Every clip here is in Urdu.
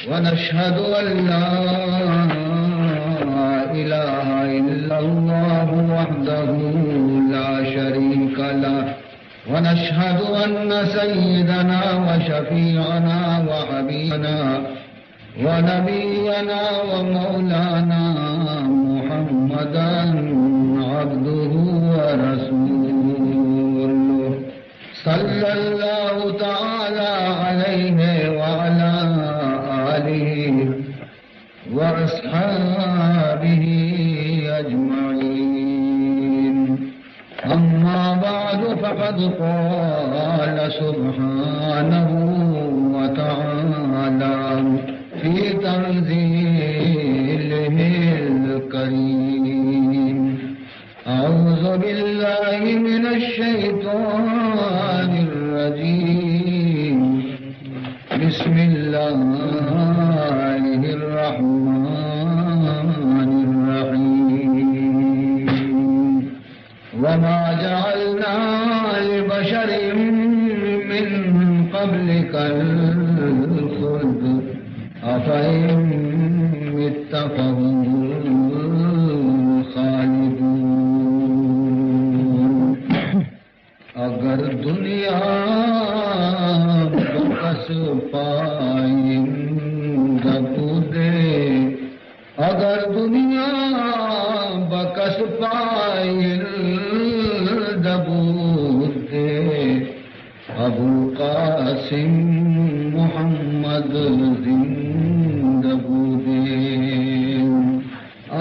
ونشهد أن لا إله إلا الله وحده لا شريك له ونشهد أن سيدنا وشفيعنا وحبيبنا ونبينا ومولانا محمدا عبده ورسوله صلى الله تعالى عليه وعلى آله وأصحابه أجمعين أما بعد فقد قال سبحانه وتعالى في تنزيله الكريم أعوذ بالله من الشيطان الرجيم بسم الله الرحمن الرحيم وما جعلنا لبشر من قبلك الخلد أفإن مت فهم خالدون اگر دنیا بکس پائندہ دے اگر دنیا بکس پائندہ دے ابو قاسم محمد زندہ دے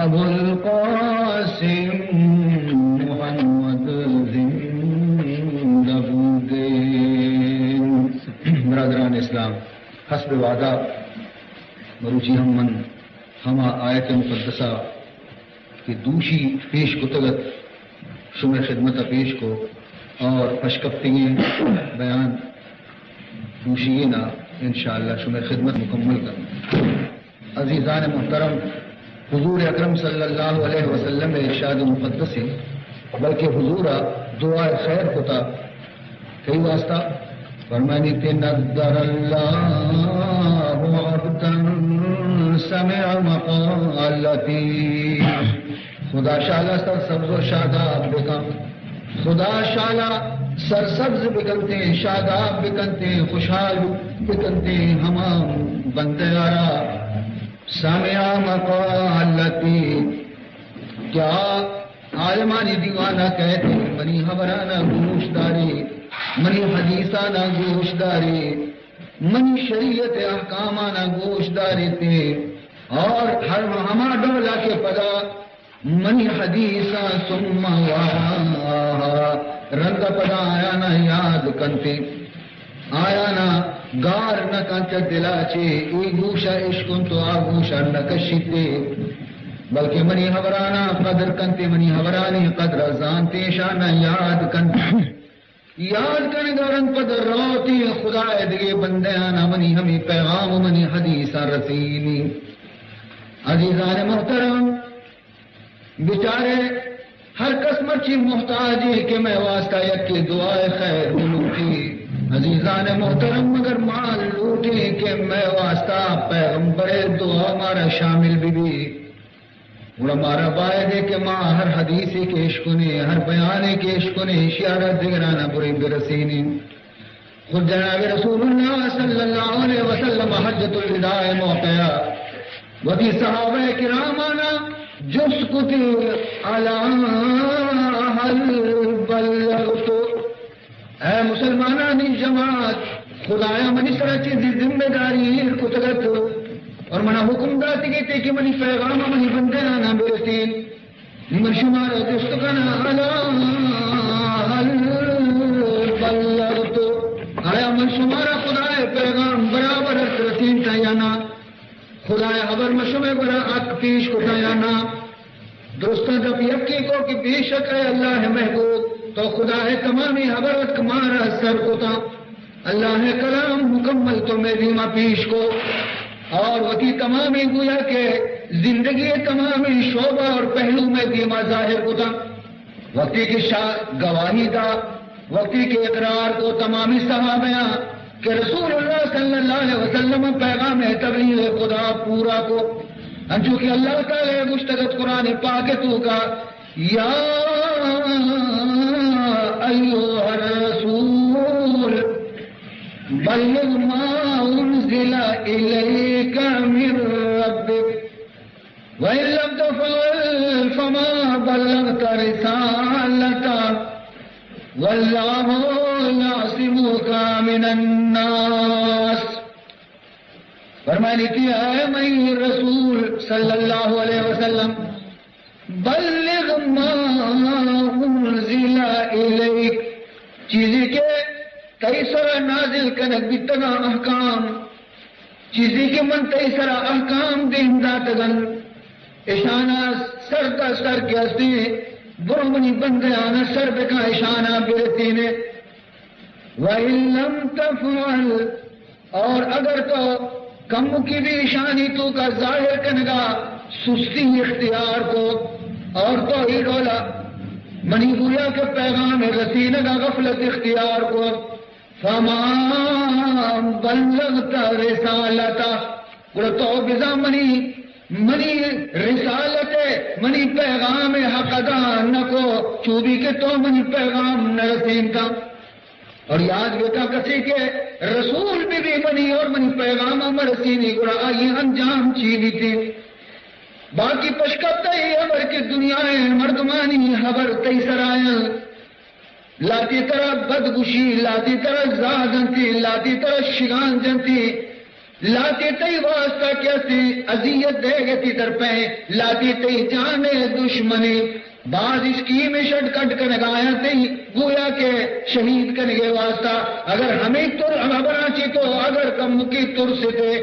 ابو القاسم محمد زندہ دے. برادران اسلام، حسب وعدہ مروچی ہما آیت مقدسہ کی دوشی پیش کو تگت شمع خدمت پیش کو اور پشکفتگی بیان دوشینا انشاءاللہ شمع خدمت مکمل کر. عزیزان محترم، حضور اکرم صلی اللہ علیہ وسلم ارشاد مقدس ہے، بلکہ حضور دعا خیر ہوتا کئی واسطہ فرمانی تے نذر اللہ عبدا سمع مقالتی. خدا شالا سر سبز و شاداب بکم، خدا شالا سر سبز بکنتے شاداب بکنتے خوشحال بکنتے ہما بندیارا سمع مقالتی. کیا عالمانی دیوانہ کہتے منی خبرانہ گوشداری، منی حدیثانہ گوشداری، منی شریعت احکامانہ گوشداری تھے، اور ہر ہما ڈولا کے پدا منی حدیثہ ثم وہاں رنگ پدا آیا نہ یاد کنتے، آیا نہ گار نہ کنچ دلا چے ای گوشا عشقن تو آگوشا نہ کشیتے، بلکہ منی حبرانا قدر کنتے، منی حبرانی قدر زانتے شانہ یاد کنتے، یاد کرنے دورن پدر روتی خدا دگے بندیانا منی ہمیں پیغام منی حدیثہ رسیلی. عزیزان محترم، بیچارے ہر قسم کی محتاجی کہ میں واسطہ یک کی دعائے خیر لوٹی. عزیزان محترم، مگر مال لوٹی کہ میں واسطہ پیغمبر دعا ہمارا شامل بھی اور ہمارا باید ہے کہ ماں ہر حدیثی کے عشقنے، ہر بیانے کے عشقنے اشیارت دگرانہ بری برسینی. خود جناب رسول اللہ صلی اللہ علیہ وسلم حجت الوداع موقعہ وتی صحابہ کرامانا جس کتی علی حل بلغت. اے مسلمانانی جماعت، خدایا منی سرا چیزی ذمہ داری کتگت اور منا حکم داتی گئی تھی کہ منی پیغام منی بندے آنا برسین من شمار دستکنا علی حل بلغت. آیا من شمارا خدای پیغام برابر رسین تا یا نا، خدای خبر مشمع برا ات پیش کو تا یا نا. درستان جب یکی کو کہ بے شک ہے اللہ محبوب تو خدا ہے تمامی حبرت کمارا سر کو تا. اللہ کلام مکمل تو میری ماں پیش کو اور وکی تمامی گویا کہ زندگی تمامی شعبہ اور پہلو میں دیما ظاہر کو تا. وقتی کی گواہی دا، وقتی کے اقرار کو تمامی صحابیاں کہ رسول اللہ صلی اللہ علیہ وسلم پیغام تبلیغ خدا پورا کو چونکہ اللہ تعالی مشتقت قرآن پاک تو کا یا ایھا الرسول بلغ ما انزل الیک من ربک وإن لم تفعل فما بلغت رسالته والله يعصمك من الناس. فرمانی تھی اے میں رسول صلی اللہ علیہ وسلم بلغ ما انزل الیک چیزی کے تیسرا نازل کنک بیتنا احکام چیزی کے من تیسرا احکام دین داتگن اشانہ سر کا سر کے ہستی برمنی بندیانا سر بکا اشانہ برتی نے وَإِن لَمْ تَفْعَلْ اور اگر تو کم کی بھی اشانی تو کا ظاہر کنگا سستی اختیار کو اور تو ہی ڈولا منی گویا کے پیغام رسینگا غفلت اختیار کو فَمَا بَلَّغْتَ رِسَالَتَ گوڑا تو بزا منی رسالت منی پیغام حق ادا نہ کو چوبی کے تو منی پیغام نہ رسین کا اور یاد بیتا کسی کے رسول بھی منی اور منی پیغام مرسینی گڑا آئی انجام چینی تھی باقی پشکتا ہی حبر کی دنیا مردمانی حبر تیسرائیں لاتی طرح بدگوشی لاتی طرح زادنتی لاتی طرح شگان جنتی لاتی تی واسطہ کیسی اذیت دے گتی در پہ لاتی تی جانے دشمنی بعض اسکیم شٹ کٹ کر گایا تی گویا کے شہید کرنے واسطہ اگر ہمیں تر ابراچی تو اگر کم کی تر سے تھے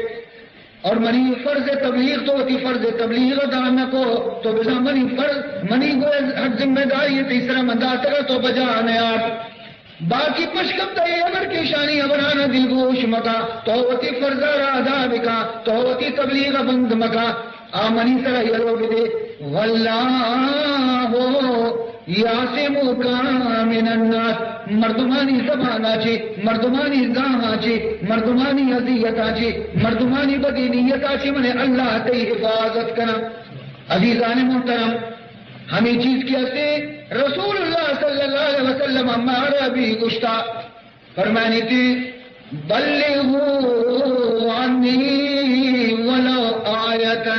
اور منی فرض تبلیغ تو ہوتی فرض تبلیغ دانا کو تو بزا منی گویا حق ذمہ داری تیسرا منداتگا تو بجانے آپ باقی پشکب تایی اگر کی شانی ابرانا دل گوش مکا توتی فرزار ادا بکا توتی تبلیغ بند مکا آمنی سرہ یلو بدے واللہ یاسمکا من الناس مردمانی زبانا چی مردمانی زاہا چی مردمانی عذیتا چی مردمانی بدینیتا چی من اللہ تی حفاظت کنا. عزیزان محترم ہمیں چیز کیا سے رسول اللہ صلی اللہ علیہ وسلم ہمارا بھی گشتا فرمانی تھی بلغوا عنی ولو آیتا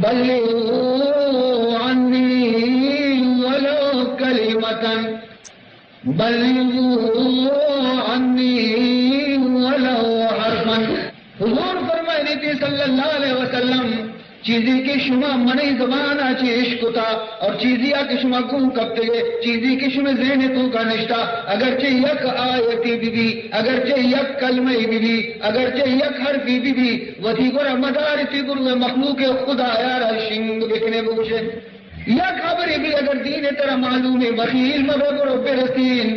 بلغوا عنی ولو کلمتا بلغوا عنی ولو حرفا. حضور فرمانی تھی صلی اللہ علیہ وسلم چیزی کی شما منی زبان آچی عشق تا اور چیزی آکی شما گون کبتے گئے چیزی کی شما ذہن تو کا نشتا اگرچہ یک آیتی بھی اگرچہ یک کلمہ بھی اگرچہ یک حرفی بھی وطی گورا مدارتی گروہ مخلوق خدا یارا شنگ بکنے بوشے یک خبری بھی اگر دین ترہ معلوم ہے بخیل مبگر و برسین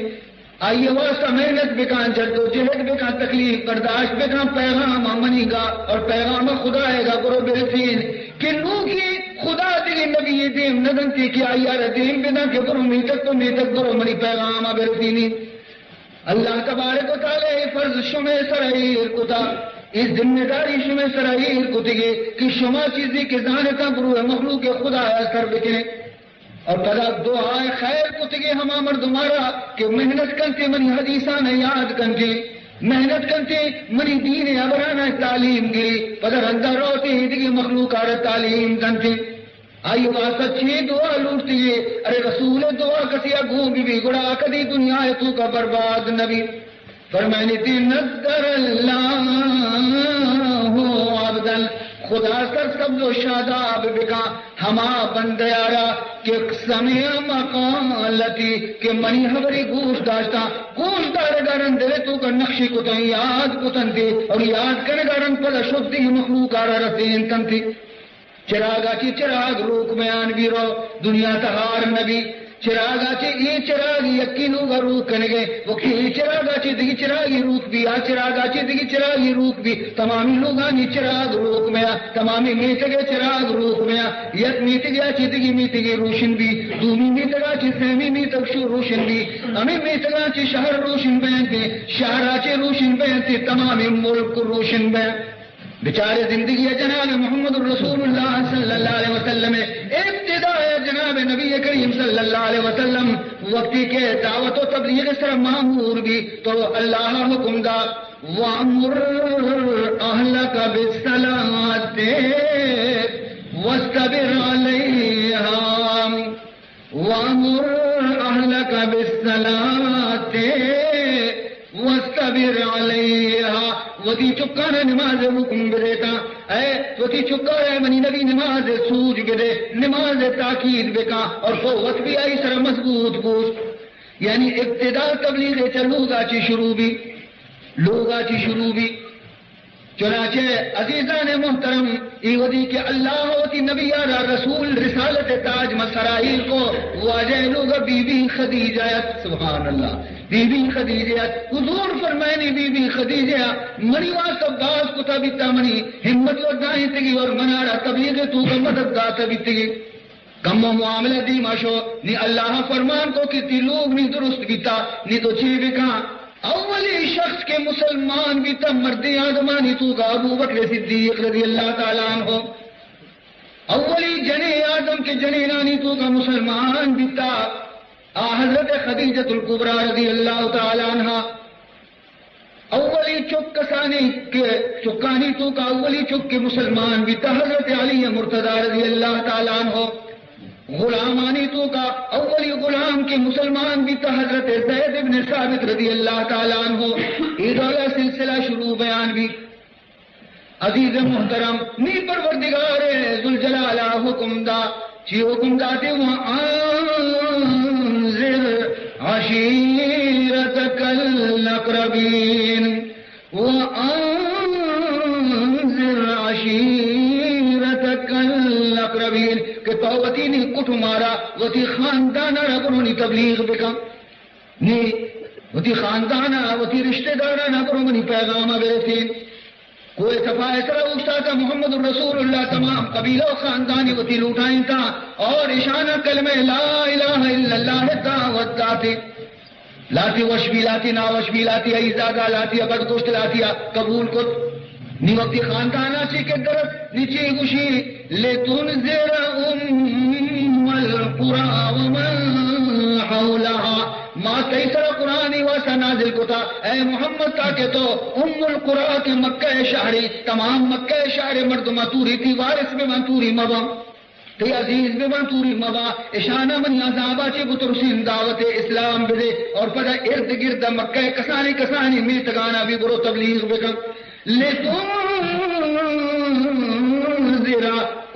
آئیے واسطہ محنت بکان جد و جہد بکان تکلیف برداشت بکان پیغام منی گا اور پیغام خدا ہے گا کرو برسین کہ نو کی خدا دلی نبی دیم ندن تی کی آئیار دیم بنا کہ کرو میتک تو میتک کرو منی پیغام برسینی. اللہ تبارک و تعالی فرض شمع سرائیر کتا اس ذمہ داری شمع سرائیر کتگی کہ شما چیزی کے زانتا گروہ مخلوق خدا ہے سر بکنے اور پدا دعائے خیر کتگی ہما مردمارا کہ محنت کنتی منی حدیثان یاد کنتی محنت کنتی منی دین ابرانا تعلیم گری پدا رندہ روتی ہدگی مخلوقار تعلیم کنتی آئی واسطہ چھ دعا لوٹتی ہے ارے رسول دعا کسی اگوں بھی گڑا کدی دنیا تو کا برباد نبی فرمائنی تھی نذر اللہ عبداً خدا سر سبز و شاداب بکا ہما بندیارا کہ سمع مقالتی کہ منی حبری گوش داشتا گوش دارگارن دلے تو کا نقشی کتن یاد کتن تھی اور یاد کرگارن پدا شدی مخلوقارا رسین تن تھی چراغا چی چراغ روک میان بھی رو دنیا تہار نبی چراغا چی ای چراغی یکی لوگا روح کنگے وکی ای چراغا چی دگی چراغی روح بھی آ چراغا چی دگی چراغی روح بھی تمامی لوگانی چراغ روح میں تمامی میتگے چراغ روح میں یک میتگیا چی دگی میتگی روشن بھی دومی میتگا چی سہمی میتگ شو روشن بھی ہمیں میتگا چی شہر روشن بینتے شہرا چی روشن بینتے تمامی ملک روشن بین بیچارے زندگی جناب محمد الرسول اللہ صلی اللہ علیہ وسلم ابتدا ہے جناب نبی کریم صلی اللہ علیہ وسلم وقتی کے دعوت و تبلیغ سر معمور بھی تو اللہ حکم دا وَأْمُرْ أَهْلَكَ بِالصَّلَاةِ وَاسْتَبِرْ عَلَيْهَا وَأْمُرْ أَهْلَكَ بِالصَّلَاةِ وَاسْتَبِرْ عَلَيْهَا وتی چکانا نماز حکم بدیتا اے وتی چکا منی نبی نماز سوج بدے نماز تاکید بکا اور قوت بھی آئی سر مضبوط بوس یعنی ابتدا تبلیغ چلوگا چی شروع بھی لوگا چی شروع بھی چنانچہ عزیزان محترم ایودی کہ اللہ ہوتی نبی آرہ رسول رسالت تاج مسرائیل کو واجہ لوگا بی بی خدیجہ سبحان اللہ بی بی خدیجہ حضور فرمائنی بی بی خدیجہ منی واسطہ باز کتا بیتا منی ہمت و دائیں تگی اور منارا تبلیغ تو کا مدد داتا بیتگی کم و معاملہ دی ماشو نی اللہ فرمان کو کتی لوگ نی درست بیتا نی تو چی بکا اولی شخص کے مسلمان بھی تب مرد آدمانی تو کا ابو بکر صدیق رضی اللہ تعالیٰ عنہ اولی جنے آدم کے جنینانی تو کا مسلمان بھی تا حضرت خدیجۃ الکبریٰ رضی اللہ تعالیٰ عنہ اولی چکانی تو کا اولی چک کے مسلمان بھی تا حضرت علی مرتضی رضی اللہ تعالیٰ عنہ غلامانی تو کا اولی غلام کے مسلمان بھی تھا حضرت زید بن ثابت رضی اللہ تعالیٰ عنہ عید والا سلسلہ شروع بیان بھی عزیز محترم نی پروردگار ذوالجلال حکم دا چی حکم داتے وَأَنذِرْ عَشِيرَتَكَ الْأَقْرَبِينَ وَأَنذِرْ عَشِيرَتَكَ الْأَقْرَبِينَ کہ توتی نی کٹھ مارا وتی خاندانا ربرو نی تبلیغ بکا نی وتی خاندانا وتی رشتہ دارانا برو منی پیغام برسین کوئی صفائے سر استاد محمد الرسول اللہ تمام قبیلہ و خاندانی وتی لوٹائیں تھا اور اشانہ کلمہ لا الہ الا اللہ دعوت داتے لاتی وشبی لاتی نا وشبی لاتی ایزادہ لاتی ابد گوشت لاتی قبول کت نی وقتی خاندانا چی کے درد نیچی گوشی لتنذر القرى ومن حولها ما تیسر قرآنی واسا نازل کتا اے محمد تاکہ تو القرى کے مکہ شہری تمام مکہ شہر مرد ماتوری تھی وارث میں منتوری مبا تی عزیز میں منتوری مبا اشانہ من عذابہ چی بترسین دعوت اسلام بدے اور پدا ارد گرد مکہ کسانی کسانی میتگانا بھی برو تبلیغ بکن لتنذر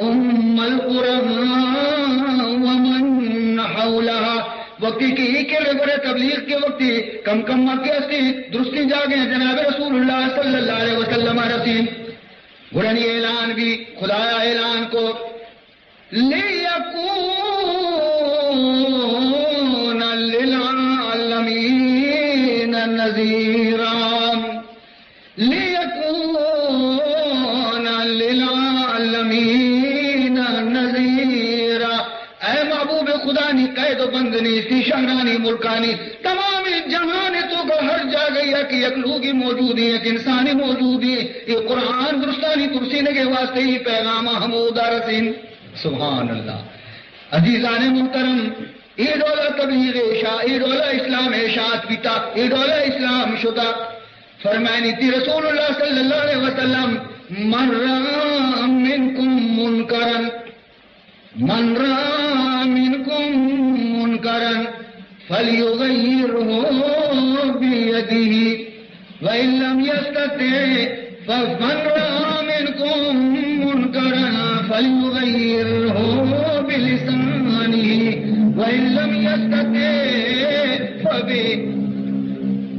القرى ومن حولها وقتی کی کے بڑے تبلیغ کے وقتی کم کم مکہ سے درستی جاگے جناب رسول اللہ صلی اللہ علیہ وسلم رسیم گرانی اعلان بھی خدایا اعلان کو لِيَكُونَ لِلْعَالَمِينَ نَذِيرًا لِيَكُونَ لِلْعَالَمِينَ نَذِيرًا اے محبوب خدا نی قید و بندنی سی شہرانی ملکانی تمام جہان تو کو ہر جا گئی ہے کہ یک لوگی موجود ہے ایک انسانی موجود ہے یہ قرآن درستانی ترسینے کے واسطے ہی پیغام حمود رسین سبحان اللہ عزیزان محترم عید والا تبلیغ عید والا اسلام اشاعت بیتا عید والا اسلام شدہ فرمائنی تھی رسول اللہ صلی اللہ علیہ وسلم من رأى منکم منکرا فلیغیرہ بیدہ وإن لم يستطع فمن رأى منكم منكرا فليغيره بلسانه وإن لم يستطع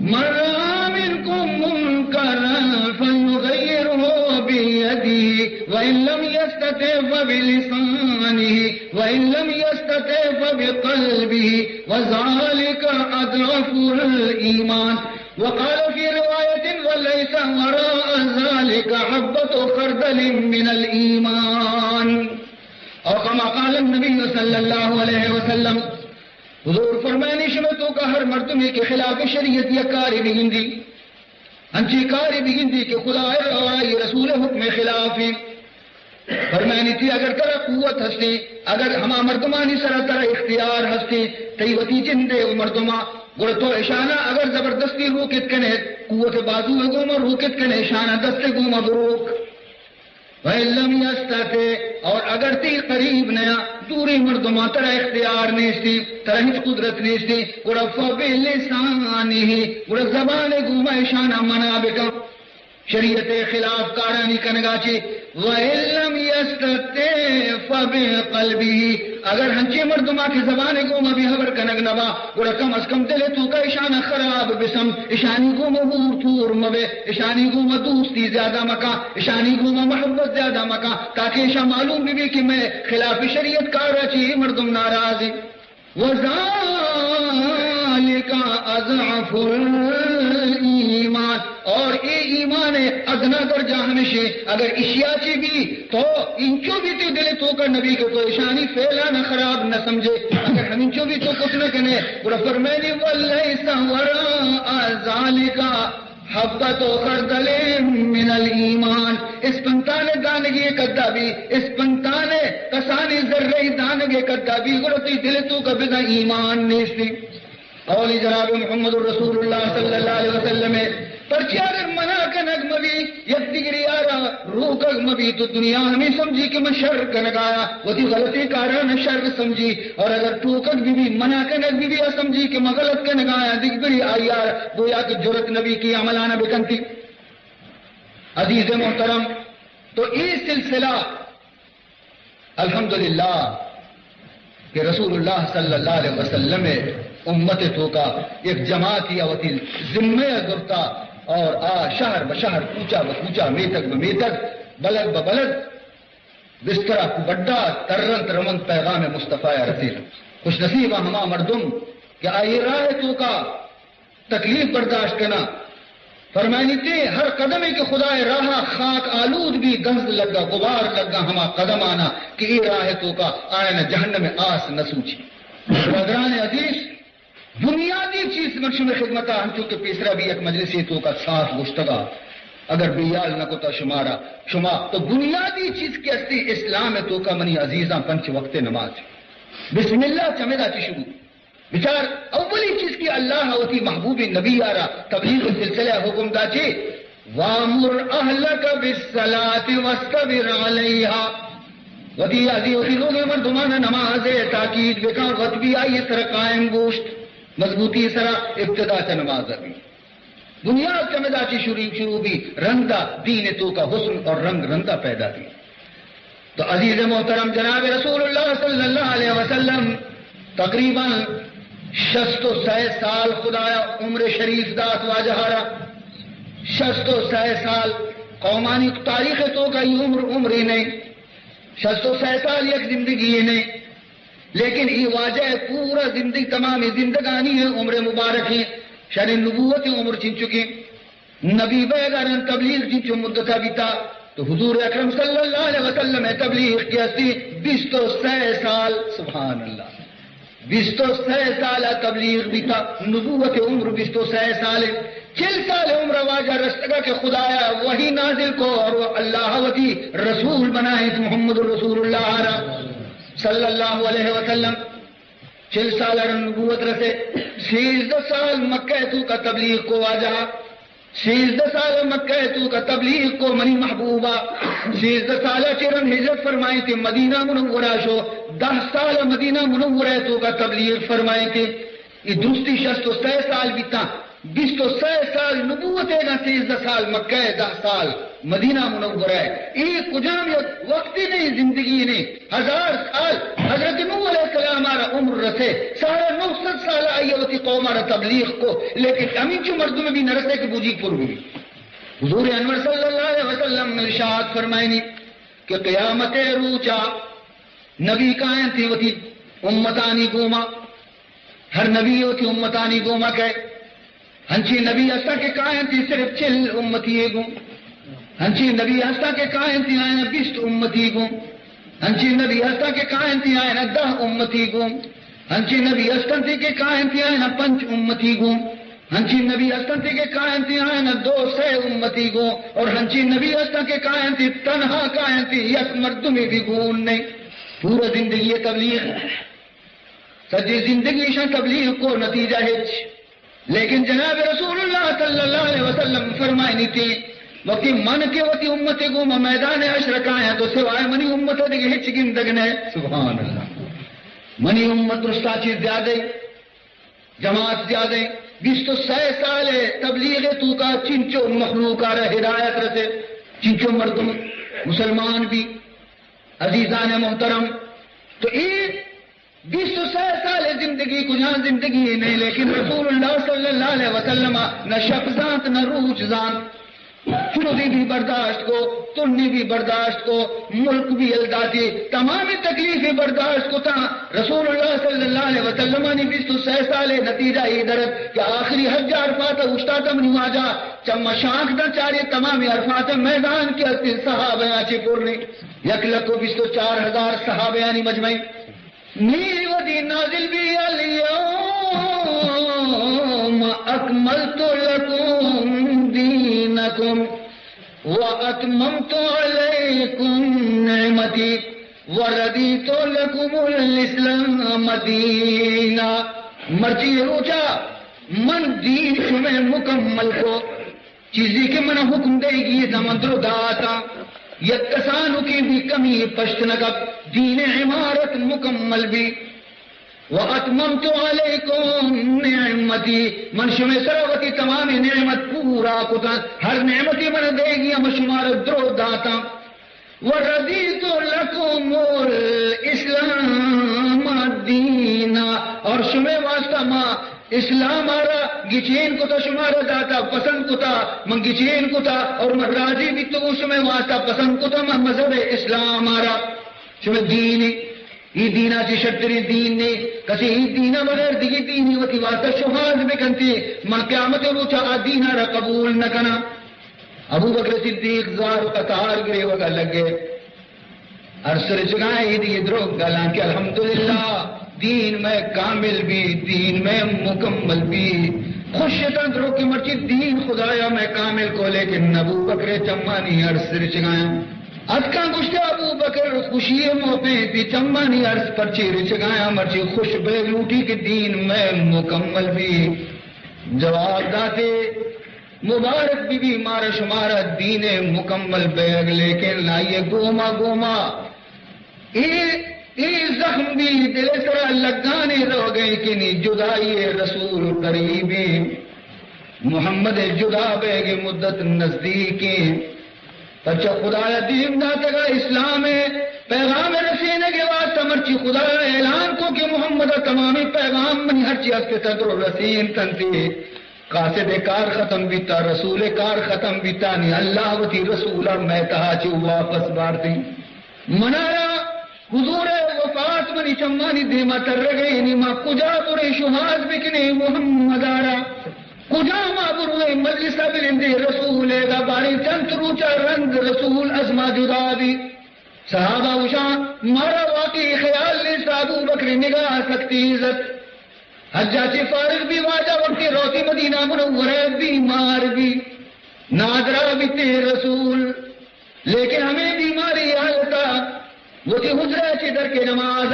من رأى منكم منكرا فليغيره بيده وإن لم يستطع فبلسانه وَإِن لَّمْ يَسْتَطِعْ فَبِقَلْبِهِ وَذَلِكَ أَضْعَفُ الْإِيمَانِ وقال في رواية وليس وراء ذلك حبة خردل من الإيمان اور كما قال النبي صلی اللہ علیہ وسلم حضور فرمائے شمتوں کا ہر مردمی کے خلاف شریعت یا کاری بگندی انچی کاری بگندی کہ خدا اور رسول حکم خلاف فرمائنی تھی اگر ترا قوت ہستی اگر ہما مردمانی سرا ترا اختیار ہستی تیوتی جندے مردما گوڑ تو اشانہ اگر زبردستی روکت کنے قوت بازو گوما روکت کنے اشانہ دست گوما بروک وَإِلَّمْ يَسْتَطِعْ اور اگر تی قریب نیا دوری مردما ترا اختیار نیستی ترا ہیچ قدرت نیستی گوڑ فَبِلِسَانِهِ گوڑ زبان گوما اشانہ منا بکا شریعت خلاف کارانی کنگاچی وَإِلَّمْ يَسْتَطِعْ فَبِقَلْبِهِ اگر ہنچے مردما کی زبان گوما بھی حبر کنگ نبا گوڑا کم از کم دلے تو کا اشانہ خراب بسم اشانی گوما ہور تور مبے اشانی گوما دوستی زیادہ مکا اشانی گوما محبت زیادہ مکا تاکہ اشا معلوم بھی کہ میں خلاف شریعت کارا چی مردم ناراضی وَذَلِكَ أَضْعَفُ الْإِيمَانِ اور اے ایمان ادنا درجہ ہمیشہ اگر اشیاء چی بھی تو انچو بھی تی دل تو کر نبی کو اشانی فیلا نہ خراب نہ سمجھے اگر ہم انچو بھی تو کچھ نہ کنے اور فرمائنی وَلَيْسَ وَرَاءَ ذَلِكَ حبت خردل من الایمان اس پنتانے دانگی کدابی اس پنتانے کسانی ذرہی دانگی کدابی گرتی دل تو کا بنا ایمان نیستی اولی جناب محمد رسول اللہ صلی اللہ علیہ وسلم پرچیار منا کا نگم بھی یک دیگری آرہ روح کا نگم بھی تو دنیا ہمیں سمجھی کہ میں شر کا نگایا وہ تھی غلطی کاران شر سمجھی اور اگر ٹوکک بھی منا کا نگ بھی سمجھی کہ میں غلط کا نگایا دیگری آئی آر گویا کہ جرت نبی کی عملانہ بکنتی عزیز محترم تو یہ سلسلہ الحمدللہ کہ رسول اللہ صلی اللہ علیہ وسلم امت تو کا ایک جماعت یا وتی ذمہ گرتا اور شہر بشہر کوچا بکوچا میتک بمیتک بلد ببلد بسترا کو بڑا ترن ترمن پیغام مصطفیٰ رسول خوش نصیب ہما مردم کہ آئی راہ تو کا تکلیف برداشت کرنا فرمائنی تھی ہر قدم کے خدا راہ خاک آلود بھی گند لگا غبار لگا ہما قدم آنا کہ یہ راہ تو کا آئین جہنم آس نہ سوچی برادران عزیز بنیادی چیز مرشم خدمتا ہم چونکہ پیسرا بھی ایک مجلسی تو کا صاف گشتگا اگر بیال نہ کوتا شما تو بنیادی چیز کی اصلی اسلام تو کا منی عزیزاں پنچ وقت نماز بسم اللہ چمیدہ چی شروع بچار اولی چیز کی اللہ ہوتی محبوب نبی آرہ تبلیغ سلسلہ حکم دا چی وَامُرْ أَهْلَكَ بِالصَّلَاةِ وَاسْتَبِرْ عَلَيْهَا وَدِي عَزِي وَدِي لوگے مردمان نماز تاکید بکار غطبی آئی سر قائم گوشت مضبوطی سرا ابتدا سے نماز ابھی بنیاد چمیدہ چی شروع بھی رندہ دین تو کا حسن اور رنگ رندہ پیدا دی تو عزیز محترم جناب رسول اللہ صلی اللہ علیہ وسلم تقریباً 66 سال خدایا عمر شریف دات واجہارا 66 سال قومانی تاریخ تو کا یہ عمر ہی نہیں 66 سال یک زندگی ہی نہیں لیکن یہ واجہ پورا زندگی تمام زندگانی ہے عمر مبارک ہے شان نبوت عمر چن چکی نبی بیگارن تبلیغ چن مدتا بیتا تو حضور اکرم صلی اللہ علیہ وسلم تبلیغ کی ہستی 26 سال سبحان اللہ 26 سال تبلیغ بیتا نبوت عمر 26 سال 40 سال عمر واجہ رستگا کے خدایا وہی نازل کو اور وہ اللہ وتی رسول بنائے محمد رسول اللہ صلی اللہ علیہ وسلم 40 سال نبوت رسے 16 سال مکہ تو کا تبلیغ کو واجہ 16 سال مکہ تو کا تبلیغ کو منی محبوبہ 16 سال چرن ہجرت فرمائی تھی مدینہ منورہ شو 10 سال مدینہ منورہ تو کا تبلیغ فرمائی تھی یہ دوسری 66 سال بیتا 26 سال نبوت ہے نا 13 سال مکہ 10 سال مدینہ منورہ ہے یہ کجام وقتی نہیں زندگی نہیں 1000 سال حضرت نوح علیہ السلام ہمارا عمر رسے سارا 900 سال آئی ہوتی قوم ہمارا تبلیغ کو لیکن امین جو مردوں میں بھی نہ رسے کہ بوجی پر ہوئی حضور انور صلی اللہ علیہ وسلم نے ارشاد فرمائنی کہ قیامت روچا نبی کائیں تھی وہ تھی امتانی گوما، ہر نبی وہ تھی امتانی گوما کہ ہنچی نبی ہستا کے کائیں تھی صرف چل امتی گو، ہنچی نبی ہستا کے کائیں تھی آئیں 20 امتی گو، ہنچی نبی ہستا کے کائیں تھی آئیں 10 امتی گو، ہنچی نبی ہستن تھی کے کائیں تھی آئیں 5 امتی گو، ہنچی نبی ہستن تھی کے کائیں تھی آئیں 200 امتی گو، اور ہنچی نبی ہستا کے کائیں تھی تنہا کائیں تھی یک مردمی بھی گون نہیں. پورا زندگی تبلیغ، سجی زندگی شان تبلیغ کو نتیجہ ہے. لیکن جناب رسول اللہ صلی اللہ علیہ وسلم فرمائنی تھی وقتی من کے وتی امت کو میدان اشرک آیا تو سوائے منی امت دیکھ ہچ گندگنے. سبحان اللہ. منی امت رستا چیز زیادہ جماعت زیادہ 26 سال تبلیغ تو کا چنچو مخلوق آ رہا ہدایت رسے چنچو مردم مسلمان بھی عزیزان محترم. تو یہ 26 سال زندگی کو جہاں زندگی نہیں، لیکن رسول اللہ صلی اللہ علیہ وسلم نہ شک ذات نہ روچ ذات، چنودی بھی برداشت کو، تنی بھی برداشت کو، ملک بھی الداتی تمامی تکلیفیں برداشت کو تھا. رسول اللہ صلی اللہ علیہ وسلم نے 26 سال نتیجہ ادھر کہ آخری حج عرفات اشتاتم نواجا چما شاخ نہ چارے تمامی عرفات میدان کے اصل صحابہ آچے پورنی 1,24,000 صحابیانی مجمعی نیل و دی نازل بھی الیوم اکملت لکم دینکم واتممت علیکم نعمتی وردیت لکم الاسلام دینا. مرچی روچا من دین شمع مکمل کو چیزی کے من حکم دے گی زمندر داتا یک کسانو کی بھی کمی پشت نکب دین عمارت مکمل بھی. وَأَتْمَمْتُ عَلَيْكُمْ نِعْمَتِي من شمع سروتی تمام نعمت پورا کتا ہر نعمتی من دے گی ہم شمار درو داتا. وَرَضِيتُ لَكُمُ الْإِسْلَامَ دِينًا اور شمع واسطہ ماں اسلام آرا گچین کو تا شمارا داتا پسند کو تا من گچین کو تا اور من راضی بھی تو اس میں واسطہ پسند کو تا من مذہب اسلام آرا شمع دینی ای دینا چی شتری دین نے کسی ای دینا بغیر دیگی دینی وتی واسطہ شہاد بکنتی من قیامت روچا دینا را قبول نہ کنا. ابو بکر صدیق زار قطار گرے وگا لگے ارسر جگائے دی دروگ گلان کہ الحمدللہ دین میں کامل بھی دین میں مکمل بھی خوش تندروں کی مرچی دین خدایا میں کامل کو لیکن ابو بکر چمانی عرص رچگایا اتکا گشتے ابو بکر خوشی موپے تھی چمانی عرص پرچی رچگایا مرچی خوش بے لوٹی کہ دین میں مکمل بھی. جواب داتے مبارک بھی مارا شمارا دین مکمل بیگ لیکن لائیے گوما گوما زخم بھی دل سرا لگانے رو گئی کہ نہیں جدائی رسول قریبی محمد جدا بیگ مدت نزدیکی پچھا خدا دین ناتے گا اسلام پیغام رسینے کے واسطہ مرچی خدا اعلان کو کہ محمد تمامی پیغام منی ہر چیز کے تدر رسین تنتی قاصد کار ختم بیتا رسول کار ختم بیتا نہیں اللہ وتی رسولہ میں تہا چی واپس بارتی منارا حضور وفات منی چمانی دیما تر گئی نیما کجا برے شہاد بکنے محمد آرا کجا ما برے مجلسہ بلندے رسول گا باری چند روچا رنگ رسول ازما جدا دی. صحابہ وشا مارا واقعی خیال لے ابو بکر نگاہ سکتی عزت حجاج فارغ بھی واجہ وقت روتی مدینہ منورہ بیمار بھی نادرہ بھی تے رسول لیکن ہمیں بیماری آلتا وہ تھی حجرہ چی در کے نماز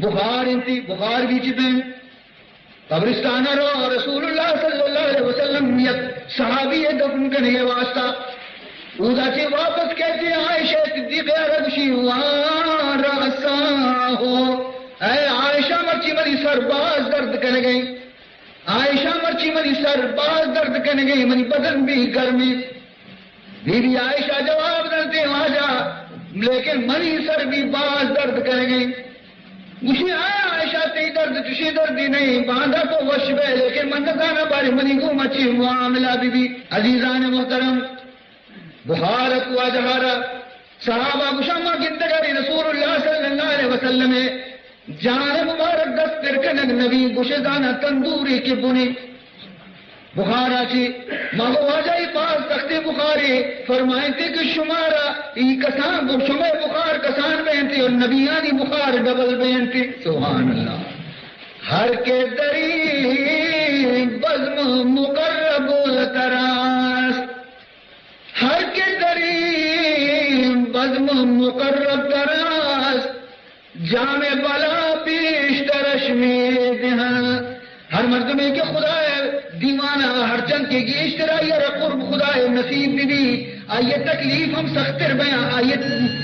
بخار انتی بخار بھی چپیں قبرستانہ رو رسول اللہ صلی اللہ علیہ وسلم یک صحابی دفن کرنے کے واسطہ اوزا چی واپس کہتے عائشہ صدیق رضی وارا ساہو اے عائشہ مرچی مری سر باز درد کرنے گئی عائشہ مرچی مری سر باز درد کرنے گئی منی بدن بھی گرمی بی بی عائشہ جواب دیتے آجا لیکن منی سر بھی باز درد کرنے گئی مجھے آیا عائشہ تی درد تشی دردی نہیں باندھا تو وش بے لیکن من نکانا باری منی کو مچی معاملہ بی بی عزیزان محترم بخارت واجہارا صحابہ کو شمع گندگاری رسول اللہ صلی اللہ علیہ وسلم جان مبارک دست ترکنگ نبی گشدانہ تندوری کی بنی بخارا چی ماغو واجائی پاس تخت بخاری فرمائیں تھے کہ شمارا ای کسان شمع بخار کسان بہنتی اور نبیانی بخار ڈبل بہنتی. سبحان اللہ. ہر کے دری بزم مقرب تراس ہر کے دری بزم مقرب تراس جام بلا پیش ترشمی دہاں. ہر مرد میں کہ خدا دیوانہ ہر چند کے گی اشترائی اور قرب خدا نصیب بھی آئیے تکلیف ہم سختر بیاں آئیے